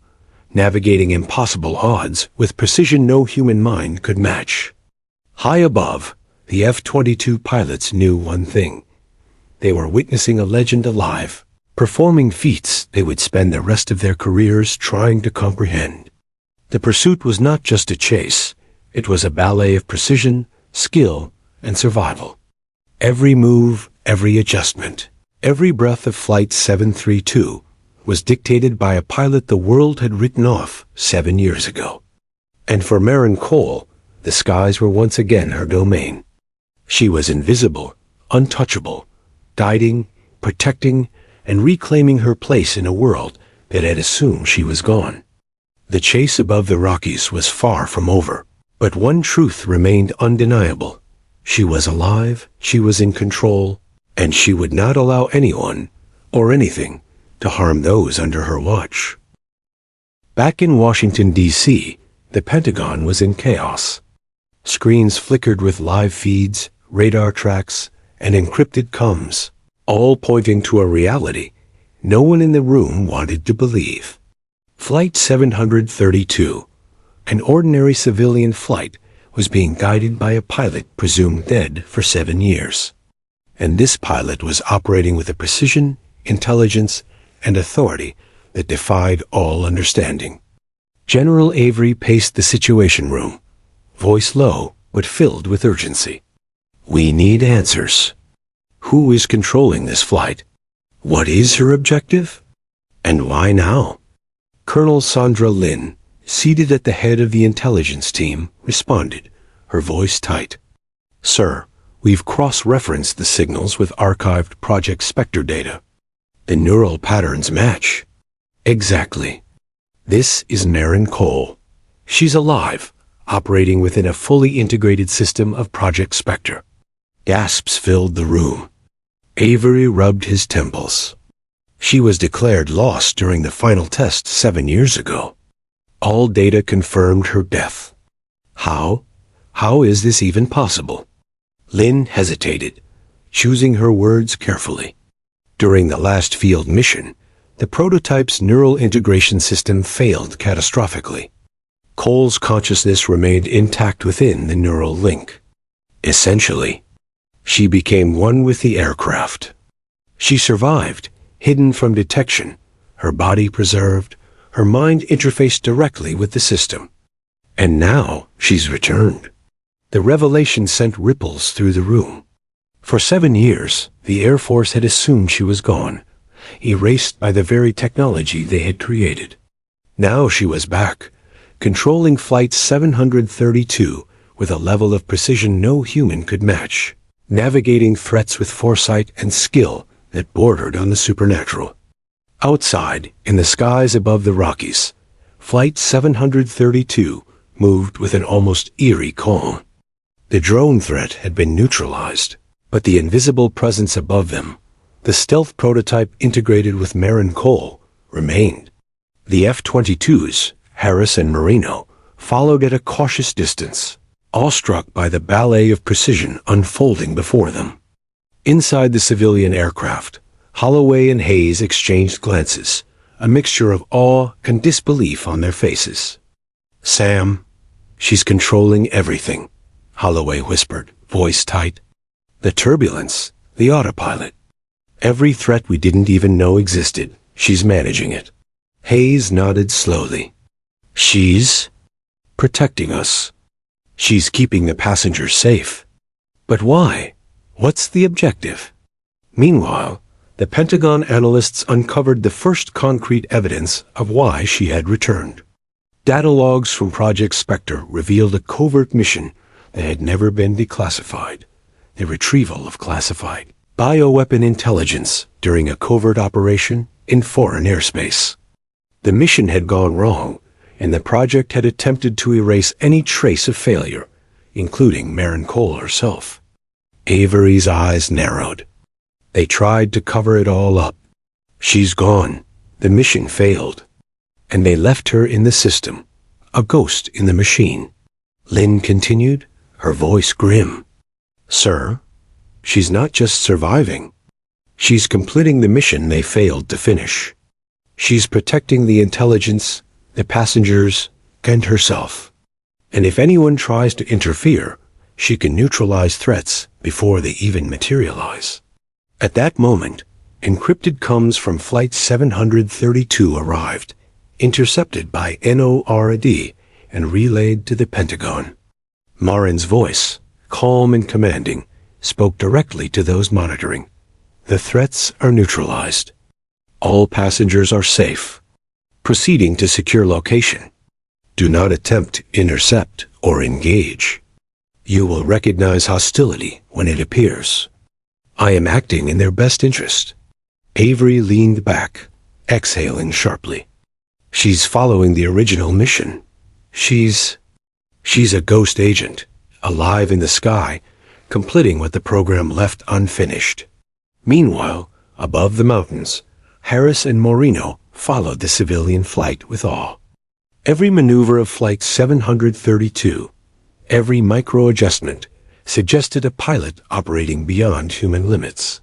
navigating impossible odds with precision no human mind could match. High above, the F-22 pilots knew one thing. They were witnessing a legend alive, performing feats they would spend the rest of their careers trying to comprehend. The pursuit was not just a chase, it was a ballet of precision, skill, and survival. Every move, every adjustment, every breath of Flight 732 was dictated by a pilot the world had written off 7 years ago. And for Marin Cole, the skies were once again her domain. She was invisible, untouchable, guiding, protecting, and reclaiming her place in a world that had assumed she was gone. The chase above the Rockies was far from over, but one truth remained undeniable. She was alive, she was in control, and she would not allow anyone, or anything, to harm those under her watch. Back in Washington, D.C., the Pentagon was in chaos. Screens flickered with live feeds, radar tracks, and encrypted comms, all pointing to a reality no one in the room wanted to believe. Flight 732, an ordinary civilian flight, was being guided by a pilot presumed dead for 7 years. And this pilot was operating with a precision, intelligence, and authority that defied all understanding. General Avery paced the situation room, voice low but filled with urgency. "We need answers. Who is controlling this flight? What is her objective? And why now?" Colonel Sandra Lynn, seated at the head of the intelligence team, responded, her voice tight. "Sir, we've cross-referenced the signals with archived Project Spectre data. The neural patterns match." "Exactly. This is Marin Cole. She's alive, operating within a fully integrated system of Project Spectre." Gasps filled the room. Avery rubbed his temples. She was declared lost during the final test 7 years ago. All data confirmed her death. How? How is this even possible? Lynn hesitated, choosing her words carefully. During the last field mission, the prototype's neural integration system failed catastrophically. Cole's consciousness remained intact within the neural link. Essentially, she became one with the aircraft. She survived, hidden from detection, her body preserved, her mind interfaced directly with the system. And now she's returned. The revelation sent ripples through the room. For 7 years, the Air Force had assumed she was gone, erased by the very technology they had created. Now she was back, controlling Flight 732 with a level of precision no human could match, navigating threats with foresight and skill that bordered on the supernatural. Outside, in the skies above the Rockies, Flight 732 moved with an almost eerie calm. The drone threat had been neutralized, but the invisible presence above them, the stealth prototype integrated with Marin Cole, remained. The F-22s, Harris and Marino, followed at a cautious distance, awestruck by the ballet of precision unfolding before them. Inside the civilian aircraft, Holloway and Hayes exchanged glances, a mixture of awe and disbelief on their faces. "Sam, she's controlling everything," Holloway whispered, voice tight. "The turbulence, the autopilot. Every threat we didn't even know existed, she's managing it." Hayes nodded slowly. "She's protecting us. She's keeping the passengers safe. But why? What's the objective?" Meanwhile, the Pentagon analysts uncovered the first concrete evidence of why she had returned. Data logs from Project Spectre revealed a covert mission that had never been declassified, the retrieval of classified bioweapon intelligence during a covert operation in foreign airspace. The mission had gone wrong, and the project had attempted to erase any trace of failure, including Marin Cole herself. Avery's eyes narrowed. They tried to cover it all up. She's gone. The mission failed. And they left her in the system, a ghost in the machine. Lynn continued, her voice grim. Sir, she's not just surviving. She's completing the mission they failed to finish. She's protecting the intelligence, the passengers, and herself. And if anyone tries to interfere, she can neutralize threats before they even materialize. At that moment, encrypted comms from Flight 732 arrived, intercepted by NORAD and relayed to the Pentagon. Marin's voice, calm and commanding, spoke directly to those monitoring. The threats are neutralized. All passengers are safe. Proceeding to secure location. Do not attempt to intercept or engage. You will recognize hostility when it appears. I am acting in their best interest. Avery leaned back, exhaling sharply. She's following the original mission. She's a ghost agent, alive in the sky, completing what the program left unfinished. Meanwhile, above the mountains, Harris and Moreno followed the civilian flight with awe. Every maneuver of Flight 732, every micro-adjustment, suggested a pilot operating beyond human limits.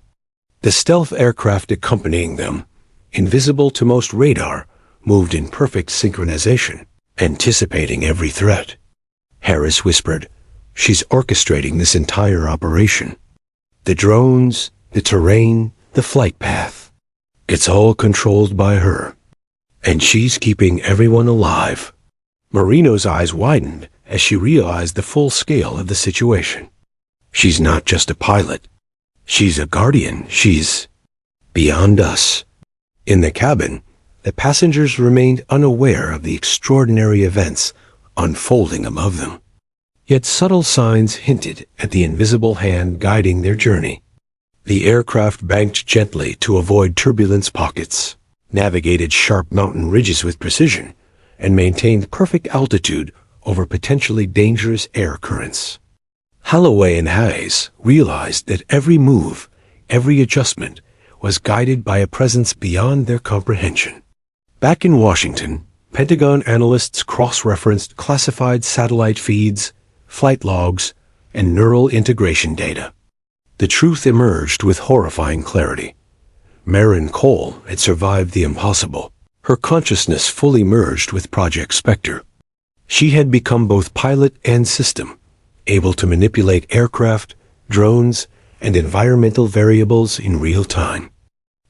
The stealth aircraft accompanying them, invisible to most radar, moved in perfect synchronization, anticipating every threat. Harris whispered, she's orchestrating this entire operation. The drones, the terrain, the flight path. It's all controlled by her. And she's keeping everyone alive. Moreno's eyes widened as she realized the full scale of the situation. She's not just a pilot. She's a guardian. She's beyond us. In the cabin, the passengers remained unaware of the extraordinary events unfolding above them. Yet subtle signs hinted at the invisible hand guiding their journey. The aircraft banked gently to avoid turbulence pockets, navigated sharp mountain ridges with precision, and maintained perfect altitude over potentially dangerous air currents. Holloway and Hayes realized that every move, every adjustment, was guided by a presence beyond their comprehension. Back in Washington, Pentagon analysts cross-referenced classified satellite feeds, flight logs, and neural integration data. The truth emerged with horrifying clarity. Marin Cole had survived the impossible, her consciousness fully merged with Project Spectre. She had become both pilot and system, able to manipulate aircraft, drones, and environmental variables in real time.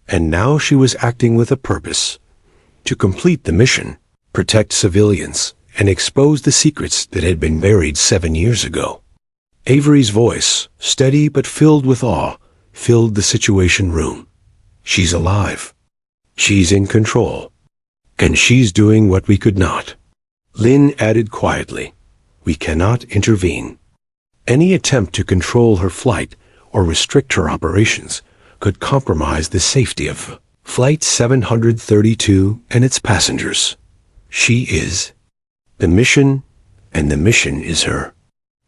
And now she was acting with a purpose: to complete the mission, protect civilians, and expose the secrets that had been buried 7 years ago. Avery's voice, steady but filled with awe, filled the situation room. She's alive. She's in control. And she's doing what we could not. Lynn added quietly, we cannot intervene. Any attempt to control her flight or restrict her operations could compromise the safety of Flight 732 and its passengers. She is the mission, and the mission is her.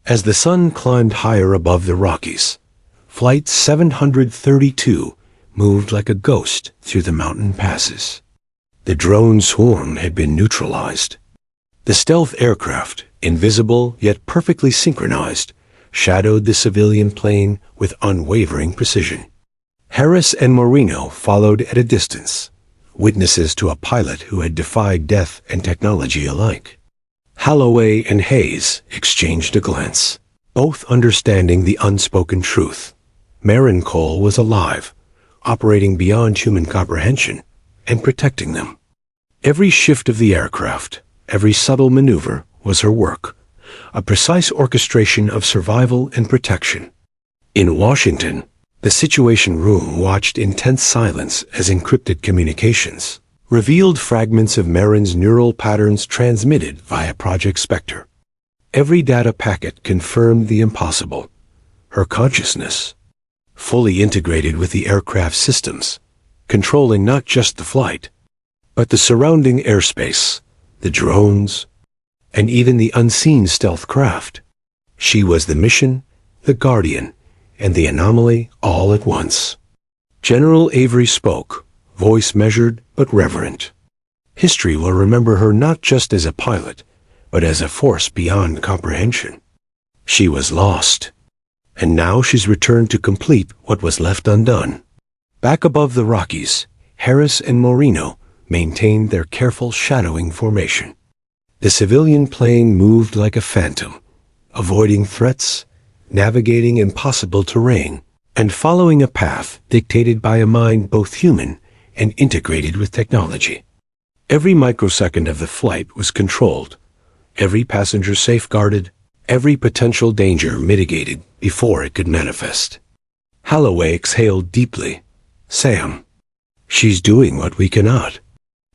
As the sun climbed higher above the Rockies, Flight 732 moved like a ghost through the mountain passes. The drone swarm had been neutralized. The stealth aircraft, invisible yet perfectly synchronized, shadowed the civilian plane with unwavering precision. Harris and Moreno followed at a distance, witnesses to a pilot who had defied death and technology alike. Holloway and Hayes exchanged a glance, both understanding the unspoken truth. Marin Cole was alive, operating beyond human comprehension, and protecting them. Every shift of the aircraft, every subtle maneuver was her work, a precise orchestration of survival and protection. In Washington, the Situation Room watched in tense silence as encrypted communications revealed fragments of Marin's neural patterns transmitted via Project Spectre. Every data packet confirmed the impossible. Her consciousness, fully integrated with the aircraft systems, controlling not just the flight, but the surrounding airspace, the drones, and even the unseen stealth craft. She was the mission, the guardian, and the anomaly all at once. General Avery spoke, voice measured but reverent. History will remember her not just as a pilot, but as a force beyond comprehension. She was lost, and now she's returned to complete what was left undone. Back above the Rockies, Harris and Moreno maintained their careful shadowing formation. The civilian plane moved like a phantom, avoiding threats, navigating impossible terrain, and following a path dictated by a mind both human and integrated with technology. Every microsecond of the flight was controlled, every passenger safeguarded, every potential danger mitigated before it could manifest. Holloway exhaled deeply. Sam, she's doing what we cannot.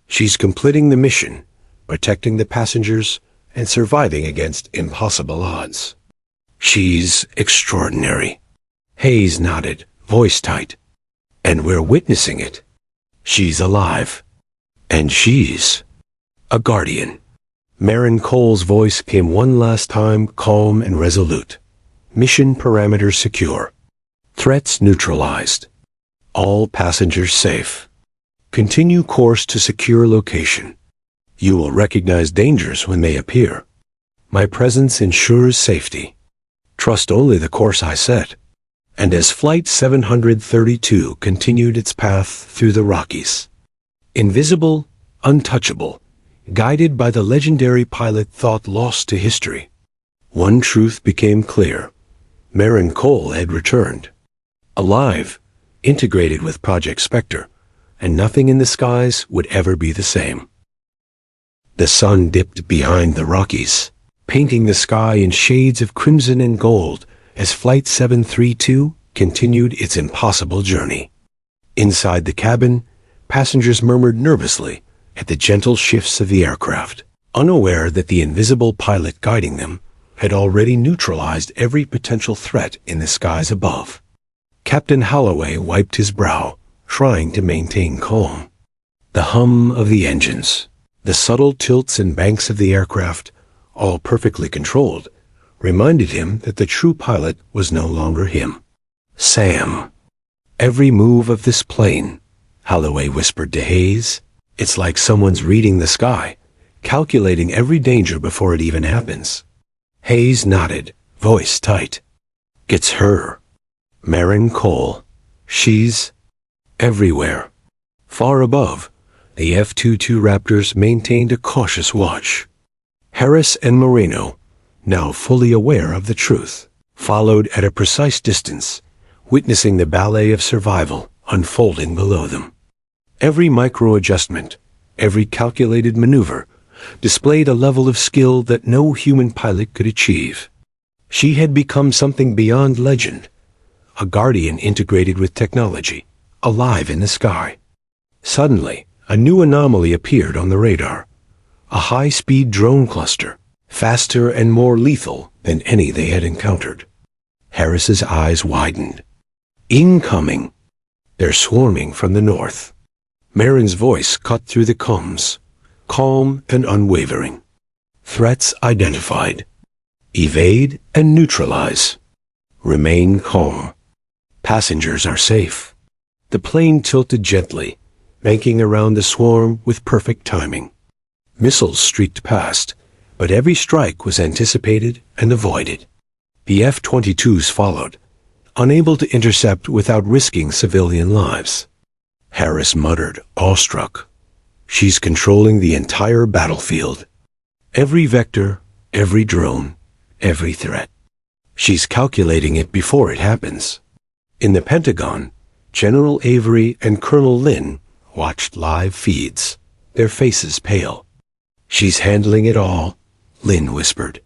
She's completing the mission, protecting the passengers, and surviving against impossible odds. She's extraordinary. Hayes nodded, voice tight. And we're witnessing it. She's alive. And she's a guardian. Marin Cole's voice came one last time, calm and resolute. Mission parameters secure. Threats neutralized. All passengers safe. Continue course to secure location. You will recognize dangers when they appear. My presence ensures safety. Trust only the course I set. And as Flight 732 continued its path through the Rockies, invisible, untouchable, guided by the legendary pilot thought lost to history, one truth became clear. Marin Cole had returned. Alive, integrated with Project Spectre, and nothing in the skies would ever be the same. The sun dipped behind the Rockies, painting the sky in shades of crimson and gold as Flight 732 continued its impossible journey. Inside the cabin, passengers murmured nervously at the gentle shifts of the aircraft, unaware that the invisible pilot guiding them had already neutralized every potential threat in the skies above. Captain Holloway wiped his brow, trying to maintain calm. The hum of the engines, the subtle tilts and banks of the aircraft, all perfectly controlled, reminded him that the true pilot was no longer him. Sam. Every move of this plane, Holloway whispered to Hayes, it's like someone's reading the sky, calculating every danger before it even happens. Hayes nodded, voice tight. It's her. Marin Cole. She's everywhere. Far above, the F-22 Raptors maintained a cautious watch. Harris and Moreno, now fully aware of the truth, followed at a precise distance, witnessing the ballet of survival unfolding below them. Every micro-adjustment, every calculated maneuver, displayed a level of skill that no human pilot could achieve. She had become something beyond legend, a guardian integrated with technology, alive in the sky. Suddenly, a new anomaly appeared on the radar. A high-speed drone cluster, faster and more lethal than any they had encountered. Harris's eyes widened. Incoming! They're swarming from the north. Marin's voice cut through the comms, calm and unwavering. Threats identified. Evade and neutralize. Remain calm. Passengers are safe. The plane tilted gently, banking around the swarm with perfect timing. Missiles streaked past, but every strike was anticipated and avoided. The F-22s followed, unable to intercept without risking civilian lives. Harris muttered, awestruck. She's controlling the entire battlefield. Every vector, every drone, every threat. She's calculating it before it happens. In the Pentagon, General Avery and Colonel Lynn watched live feeds, their faces pale. She's handling it all, Lynn whispered.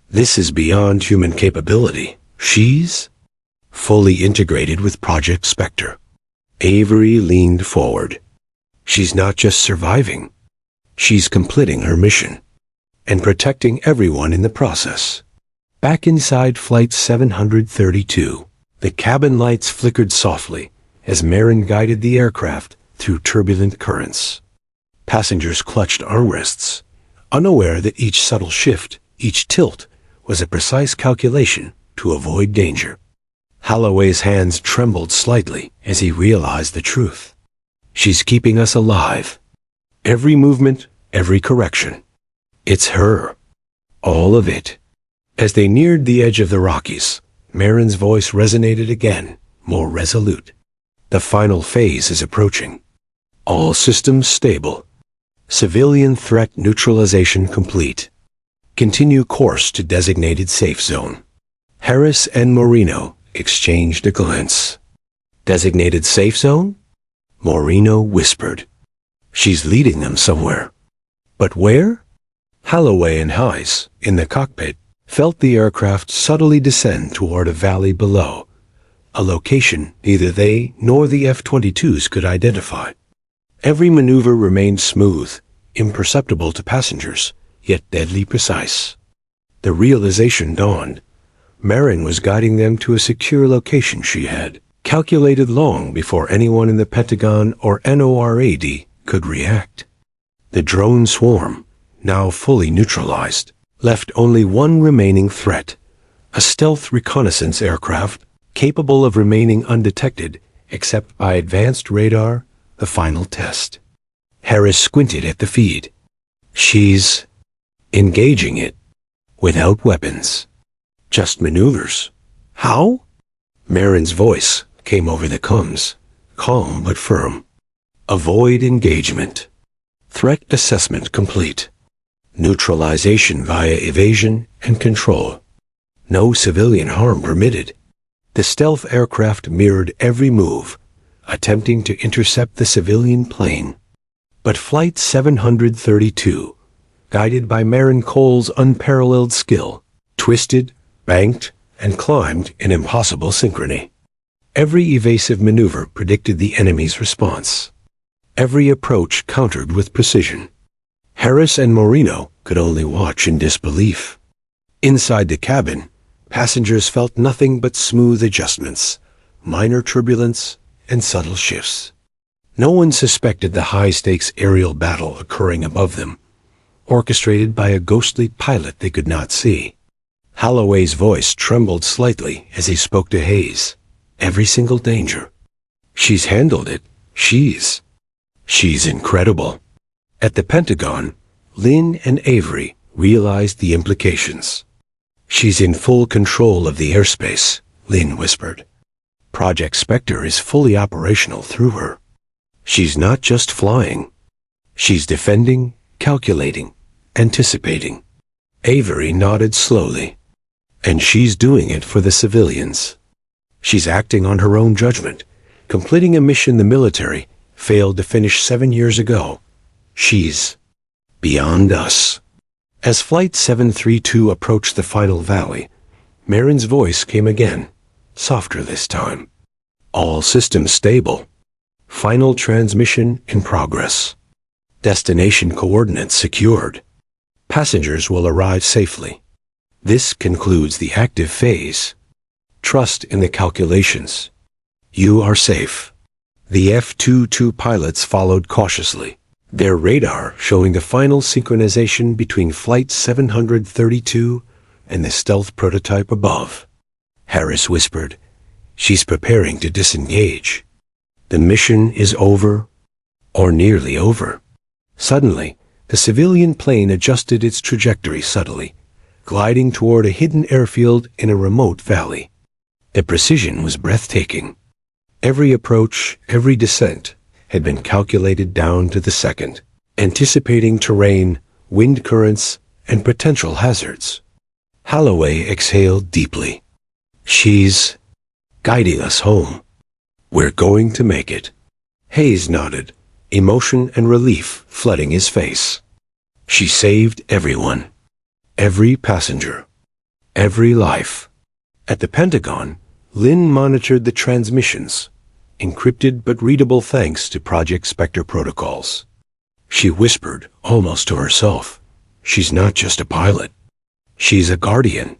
This is beyond human capability. She's fully integrated with Project Spectre. Avery leaned forward. She's not just surviving. She's completing her mission and protecting everyone in the process. Back inside Flight 732, the cabin lights flickered softly as Marin guided the aircraft through turbulent currents. Passengers clutched armrests, unaware that each subtle shift, each tilt, was a precise calculation to avoid danger. Holloway's hands trembled slightly as he realized the truth. She's keeping us alive. Every movement, every correction. It's her. All of it. As they neared the edge of the Rockies, Marin's voice resonated again, more resolute. The final phase is approaching. All systems stable. Civilian threat neutralization complete. Continue course to designated safe zone. Harris and Moreno exchanged a glance. Designated safe zone? Moreno whispered. She's leading them somewhere. But where? Holloway and Hayes, in the cockpit, felt the aircraft subtly descend toward a valley below, a location neither they nor the F-22s could identify. Every maneuver remained smooth, imperceptible to passengers, yet deadly precise. The realization dawned. Marin was guiding them to a secure location she had calculated long before anyone in the Pentagon or NORAD could react. The drone swarm, now fully neutralized, left only one remaining threat, a stealth reconnaissance aircraft capable of remaining undetected except by advanced radar, the final test. Harris squinted at the feed. She's engaging it without weapons. Just maneuvers. How? Marin's voice came over the comms, calm but firm. Avoid engagement. Threat assessment complete. Neutralization via evasion and control. No civilian harm permitted. The stealth aircraft mirrored every move, attempting to intercept the civilian plane. But Flight 732, guided by Marin Cole's unparalleled skill, twisted, banked, and climbed in impossible synchrony. Every evasive maneuver predicted the enemy's response. Every approach countered with precision. Harris and Moreno could only watch in disbelief. Inside the cabin, passengers felt nothing but smooth adjustments, minor turbulence, and subtle shifts. No one suspected the high-stakes aerial battle occurring above them, orchestrated by a ghostly pilot they could not see. Holloway's voice trembled slightly as he spoke to Hayes. Every single danger. She's handled it. She's incredible. At the Pentagon, Lynn and Avery realized the implications. She's in full control of the airspace, Lynn whispered. Project Spectre is fully operational through her. She's not just flying. She's defending, calculating, anticipating. Avery nodded slowly. And she's doing it for the civilians. She's acting on her own judgment, completing a mission the military failed to finish 7 years ago. She's beyond us. As Flight 732 approached the final valley, Marin's voice came again, softer this time. All systems stable. Final transmission in progress. Destination coordinates secured. Passengers will arrive safely. This concludes the active phase. Trust in the calculations. You are safe. The F-22 pilots followed cautiously, their radar showing the final synchronization between Flight 732 and the stealth prototype above. Harris whispered, "She's preparing to disengage. The mission is over, or nearly over." Suddenly, the civilian plane adjusted its trajectory subtly, gliding toward a hidden airfield in a remote valley. The precision was breathtaking. Every approach, every descent, had been calculated down to the second, anticipating terrain, wind currents, and potential hazards. Holloway exhaled deeply. "She's guiding us home. We're going to make it." Hayes nodded, emotion and relief flooding his face. She saved everyone. Every passenger. Every life. At the Pentagon, Lynn monitored the transmissions, encrypted but readable thanks to Project Spectre protocols. She whispered, almost to herself, "She's not just a pilot. She's a guardian.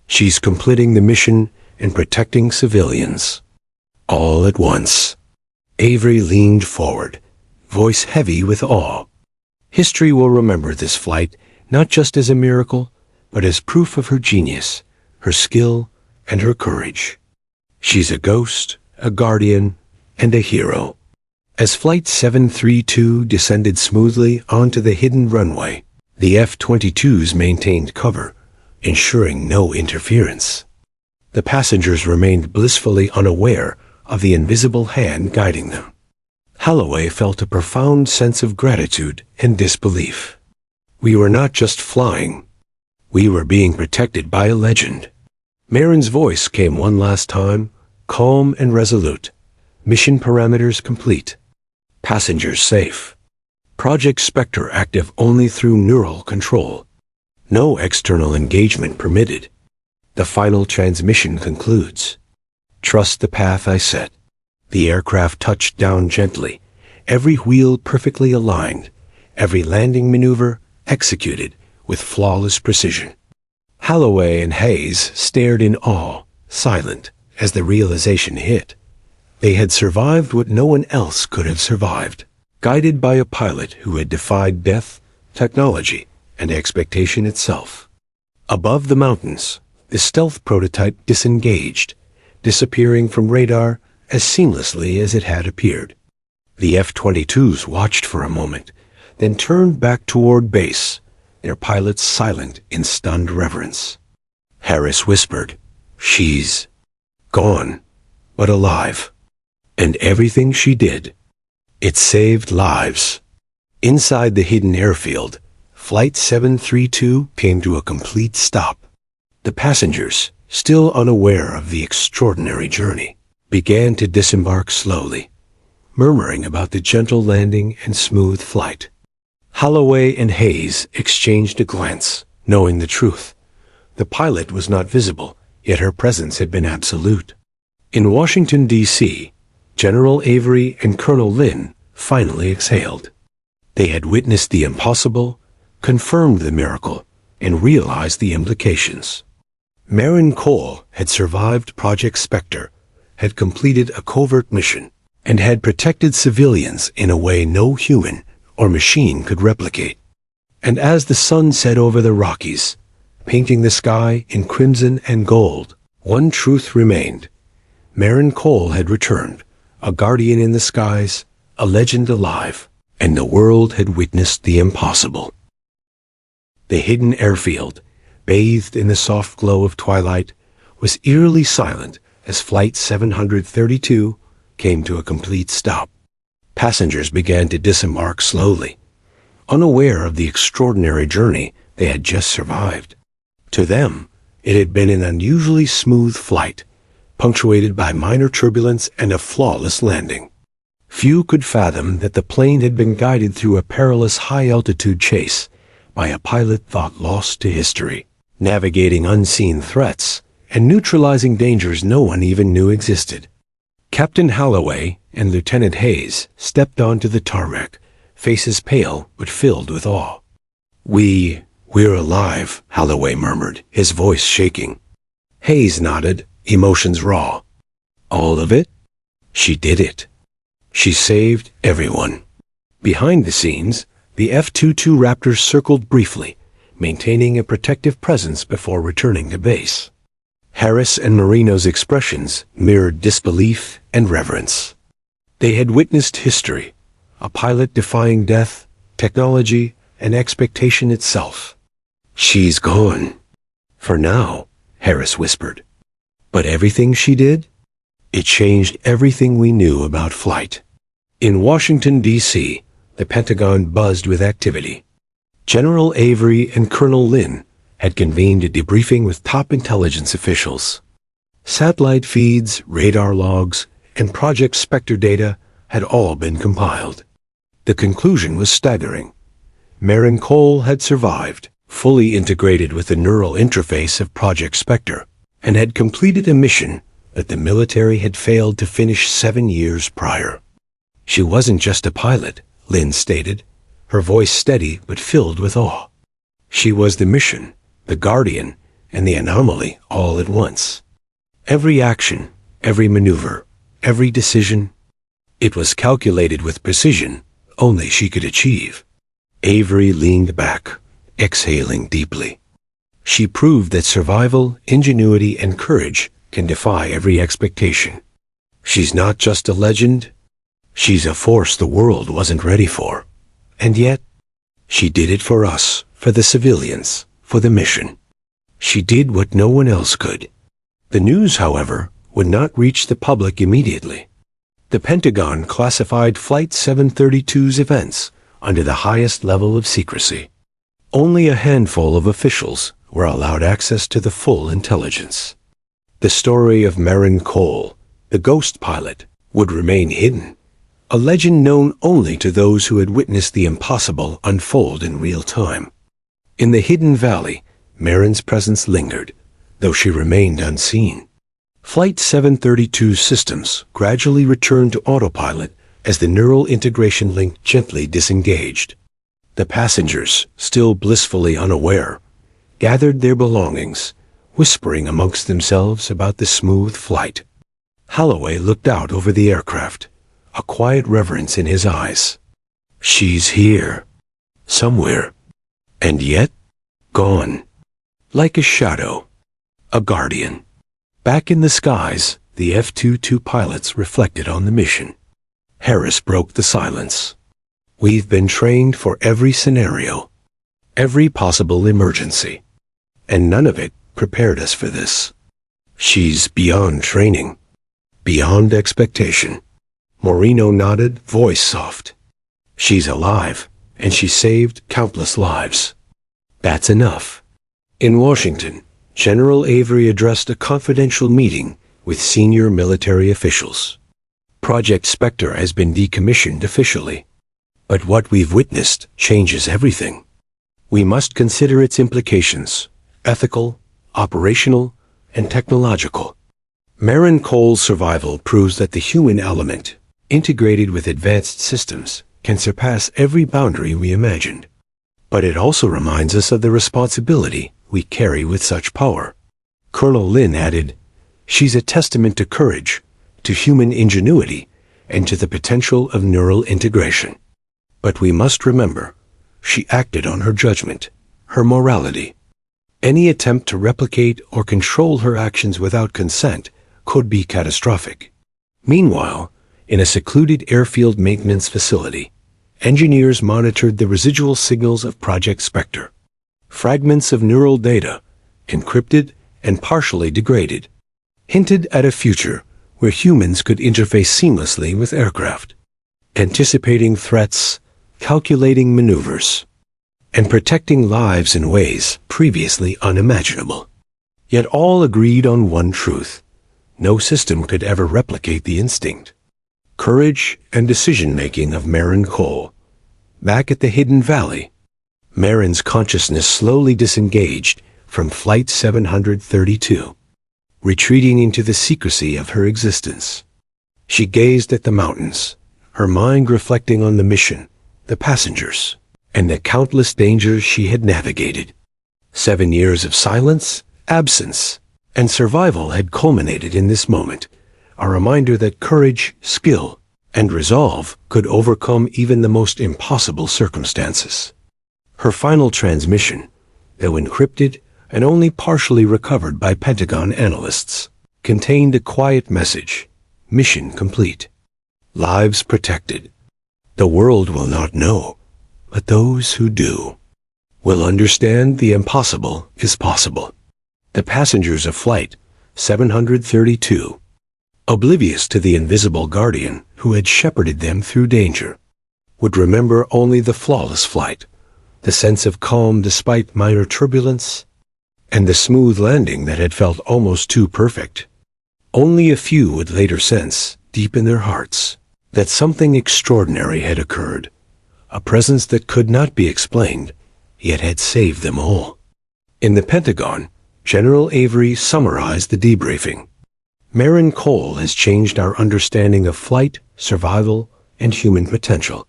She's completing the mission and protecting civilians." All at once, Avery leaned forward, voice heavy with awe. History will remember this flight not just as a miracle, but as proof of her genius, her skill, and her courage. She's a ghost, a guardian, and a hero. As Flight 732 descended smoothly onto the hidden runway, the F-22s maintained cover, ensuring no interference. The passengers remained blissfully unaware of the invisible hand guiding them. Holloway felt a profound sense of gratitude and disbelief. We were not just flying. We were being protected by a legend. Marin's voice came one last time, calm and resolute. Mission parameters complete. Passengers safe. Project Spectre active only through neural control. No external engagement permitted. The final transmission concludes. Trust the path I set. The aircraft touched down gently, every wheel perfectly aligned, every landing maneuver executed with flawless precision. Holloway and Hayes stared in awe, silent, as the realization hit. They had survived what no one else could have survived, guided by a pilot who had defied death, technology, and expectation itself. Above the mountains, the stealth prototype disengaged, disappearing from radar as seamlessly as it had appeared. The F-22s watched for a moment, then turned back toward base, their pilots silent in stunned reverence. Harris whispered, "She's gone, but alive. And everything she did, it saved lives." Inside the hidden airfield, Flight 732 came to a complete stop. The passengers, still unaware of the extraordinary journey, began to disembark slowly, murmuring about the gentle landing and smooth flight. Holloway and Hayes exchanged a glance, knowing the truth. The pilot was not visible, yet her presence had been absolute. In Washington, D.C., General Avery and Colonel Lynn finally exhaled. They had witnessed the impossible, confirmed the miracle, and realized the implications. Marin Cole had survived Project Spectre, had completed a covert mission, and had protected civilians in a way no human or machine could replicate. And as the sun set over the Rockies, painting the sky in crimson and gold, one truth remained. Marin Cole had returned, a guardian in the skies, a legend alive, and the world had witnessed the impossible. The hidden airfield, bathed in the soft glow of twilight, was eerily silent as Flight 732 came to a complete stop. Passengers began to disembark slowly, unaware of the extraordinary journey they had just survived. To them, it had been an unusually smooth flight, punctuated by minor turbulence and a flawless landing. Few could fathom that the plane had been guided through a perilous high-altitude chase by a pilot thought lost to history, navigating unseen threats and neutralizing dangers no one even knew existed. Captain Holloway and Lieutenant Hayes stepped onto the tarmac, faces pale but filled with awe. We're alive," Holloway murmured, his voice shaking. Hayes nodded, emotions raw. "All of it? She did it. She saved everyone." Behind the scenes, the F-22 Raptors circled briefly, maintaining a protective presence before returning to base. Harris and Marino's expressions mirrored disbelief and reverence. They had witnessed history, a pilot defying death, technology, and expectation itself. "She's gone. For now," Harris whispered. "But everything she did? It changed everything we knew about flight." In Washington, D.C., the Pentagon buzzed with activity. General Avery and Colonel Lynn had convened a debriefing with top intelligence officials. Satellite feeds, radar logs, and Project Spectre data had all been compiled. The conclusion was staggering. Marin Cole had survived, fully integrated with the neural interface of Project Spectre, and had completed a mission that the military had failed to finish 7 years prior. She wasn't just a pilot, Lynn stated, her voice steady but filled with awe. She was the mission, the guardian, and the anomaly all at once. Every action, every maneuver, every decision, it was calculated with precision only she could achieve. Avery leaned back, exhaling deeply. She proved that survival, ingenuity, and courage can defy every expectation. She's not just a legend, she's a force the world wasn't ready for. And yet, she did it for us, for the civilians, for the mission. She did what no one else could. The news, however, would not reach the public immediately. The Pentagon classified Flight 732's events under the highest level of secrecy. Only a handful of officials were allowed access to the full intelligence. The story of Maren Cole, the ghost pilot, would remain hidden, a legend known only to those who had witnessed the impossible unfold in real time. In the hidden valley, Maren's presence lingered, though she remained unseen. Flight 732's systems gradually returned to autopilot as the neural integration link gently disengaged. The passengers, still blissfully unaware, gathered their belongings, whispering amongst themselves about the smooth flight. Holloway looked out over the aircraft, a quiet reverence in his eyes. She's here, somewhere, and yet gone. Like a shadow, a guardian. Back in the skies, the F-22 pilots reflected on the mission. Harris broke the silence. We've been trained for every scenario, every possible emergency, and none of it prepared us for this. She's beyond training, beyond expectation. Moreno nodded, voice soft. She's alive, and she saved countless lives. That's enough. In Washington, General Avery addressed a confidential meeting with senior military officials. Project Spectre has been decommissioned officially, but what we've witnessed changes everything. We must consider its implications, ethical, operational, and technological. Maren Cole's survival proves that the human element, integrated with advanced systems, can surpass every boundary we imagined. But it also reminds us of the responsibility we carry with such power. Colonel Lin added, "She's a testament to courage, to human ingenuity, and to the potential of neural integration. But we must remember, she acted on her judgment, her morality. Any attempt to replicate or control her actions without consent could be catastrophic." Meanwhile, in a secluded airfield maintenance facility, engineers monitored the residual signals of Project Spectre. Fragments of neural data, encrypted and partially degraded, hinted at a future where humans could interface seamlessly with aircraft, anticipating threats, calculating maneuvers, and protecting lives in ways previously unimaginable. Yet all agreed on one truth: no system could ever replicate the instinct, courage, and decision-making of Maren Cole. Back at the hidden valley, Maren's consciousness slowly disengaged from Flight 732, retreating into the secrecy of her existence. She gazed at the mountains, her mind reflecting on the mission, the passengers, and the countless dangers she had navigated. 7 years of silence, absence, and survival had culminated in this moment, a reminder that courage, skill, and resolve could overcome even the most impossible circumstances. Her final transmission, though encrypted and only partially recovered by Pentagon analysts, contained a quiet message: mission complete, lives protected. The world will not know, but those who do will understand the impossible is possible. The passengers of Flight 732, oblivious to the invisible guardian who had shepherded them through danger, would remember only the flawless flight, the sense of calm despite minor turbulence, and the smooth landing that had felt almost too perfect. Only a few would later sense, deep in their hearts, that something extraordinary had occurred, a presence that could not be explained, yet had saved them all. In the Pentagon, General Avery summarized the debriefing. Maren Cole has changed our understanding of flight, survival, and human potential.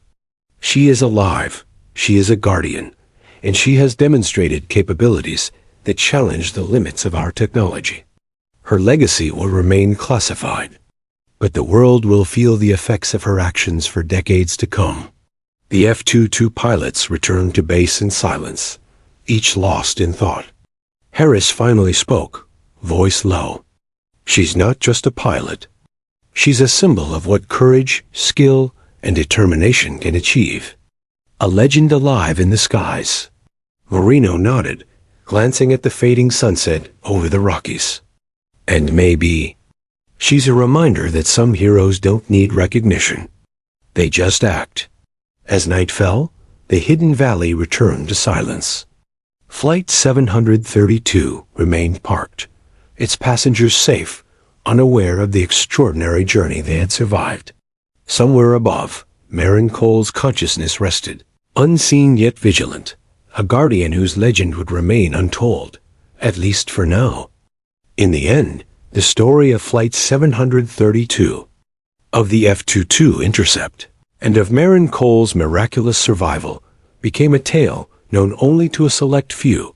She is alive, she is a guardian, and she has demonstrated capabilities that challenge the limits of our technology. Her legacy will remain classified, but the world will feel the effects of her actions for decades to come. The F-22 pilots returned to base in silence, each lost in thought. Harris finally spoke, voice low. She's not just a pilot. She's a symbol of what courage, skill, and determination can achieve. A legend alive in the skies. Marino nodded, glancing at the fading sunset over the Rockies. And maybe she's a reminder that some heroes don't need recognition. They just act. As night fell, the hidden valley returned to silence. Flight 732 remained parked, its passengers safe, unaware of the extraordinary journey they had survived. Somewhere above, Marin Cole's consciousness rested, unseen yet vigilant, a guardian whose legend would remain untold, at least for now. In the end, the story of Flight 732, of the F-22 intercept, and of Marin Cole's miraculous survival became a tale known only to a select few,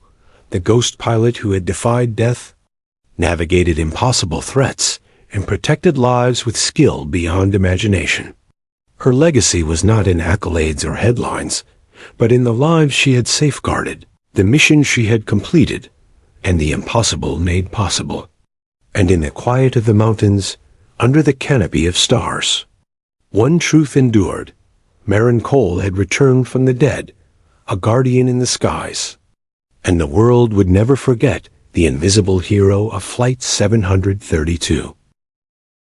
the ghost pilot who had defied death, navigated impossible threats, and protected lives with skill beyond imagination. Her legacy was not in accolades or headlines, but in the lives she had safeguarded, the mission she had completed, and the impossible made possible. And in the quiet of the mountains, under the canopy of stars, one truth endured: Marin Cole had returned from the dead, a guardian in the skies. And the world would never forget the invisible hero of Flight 732.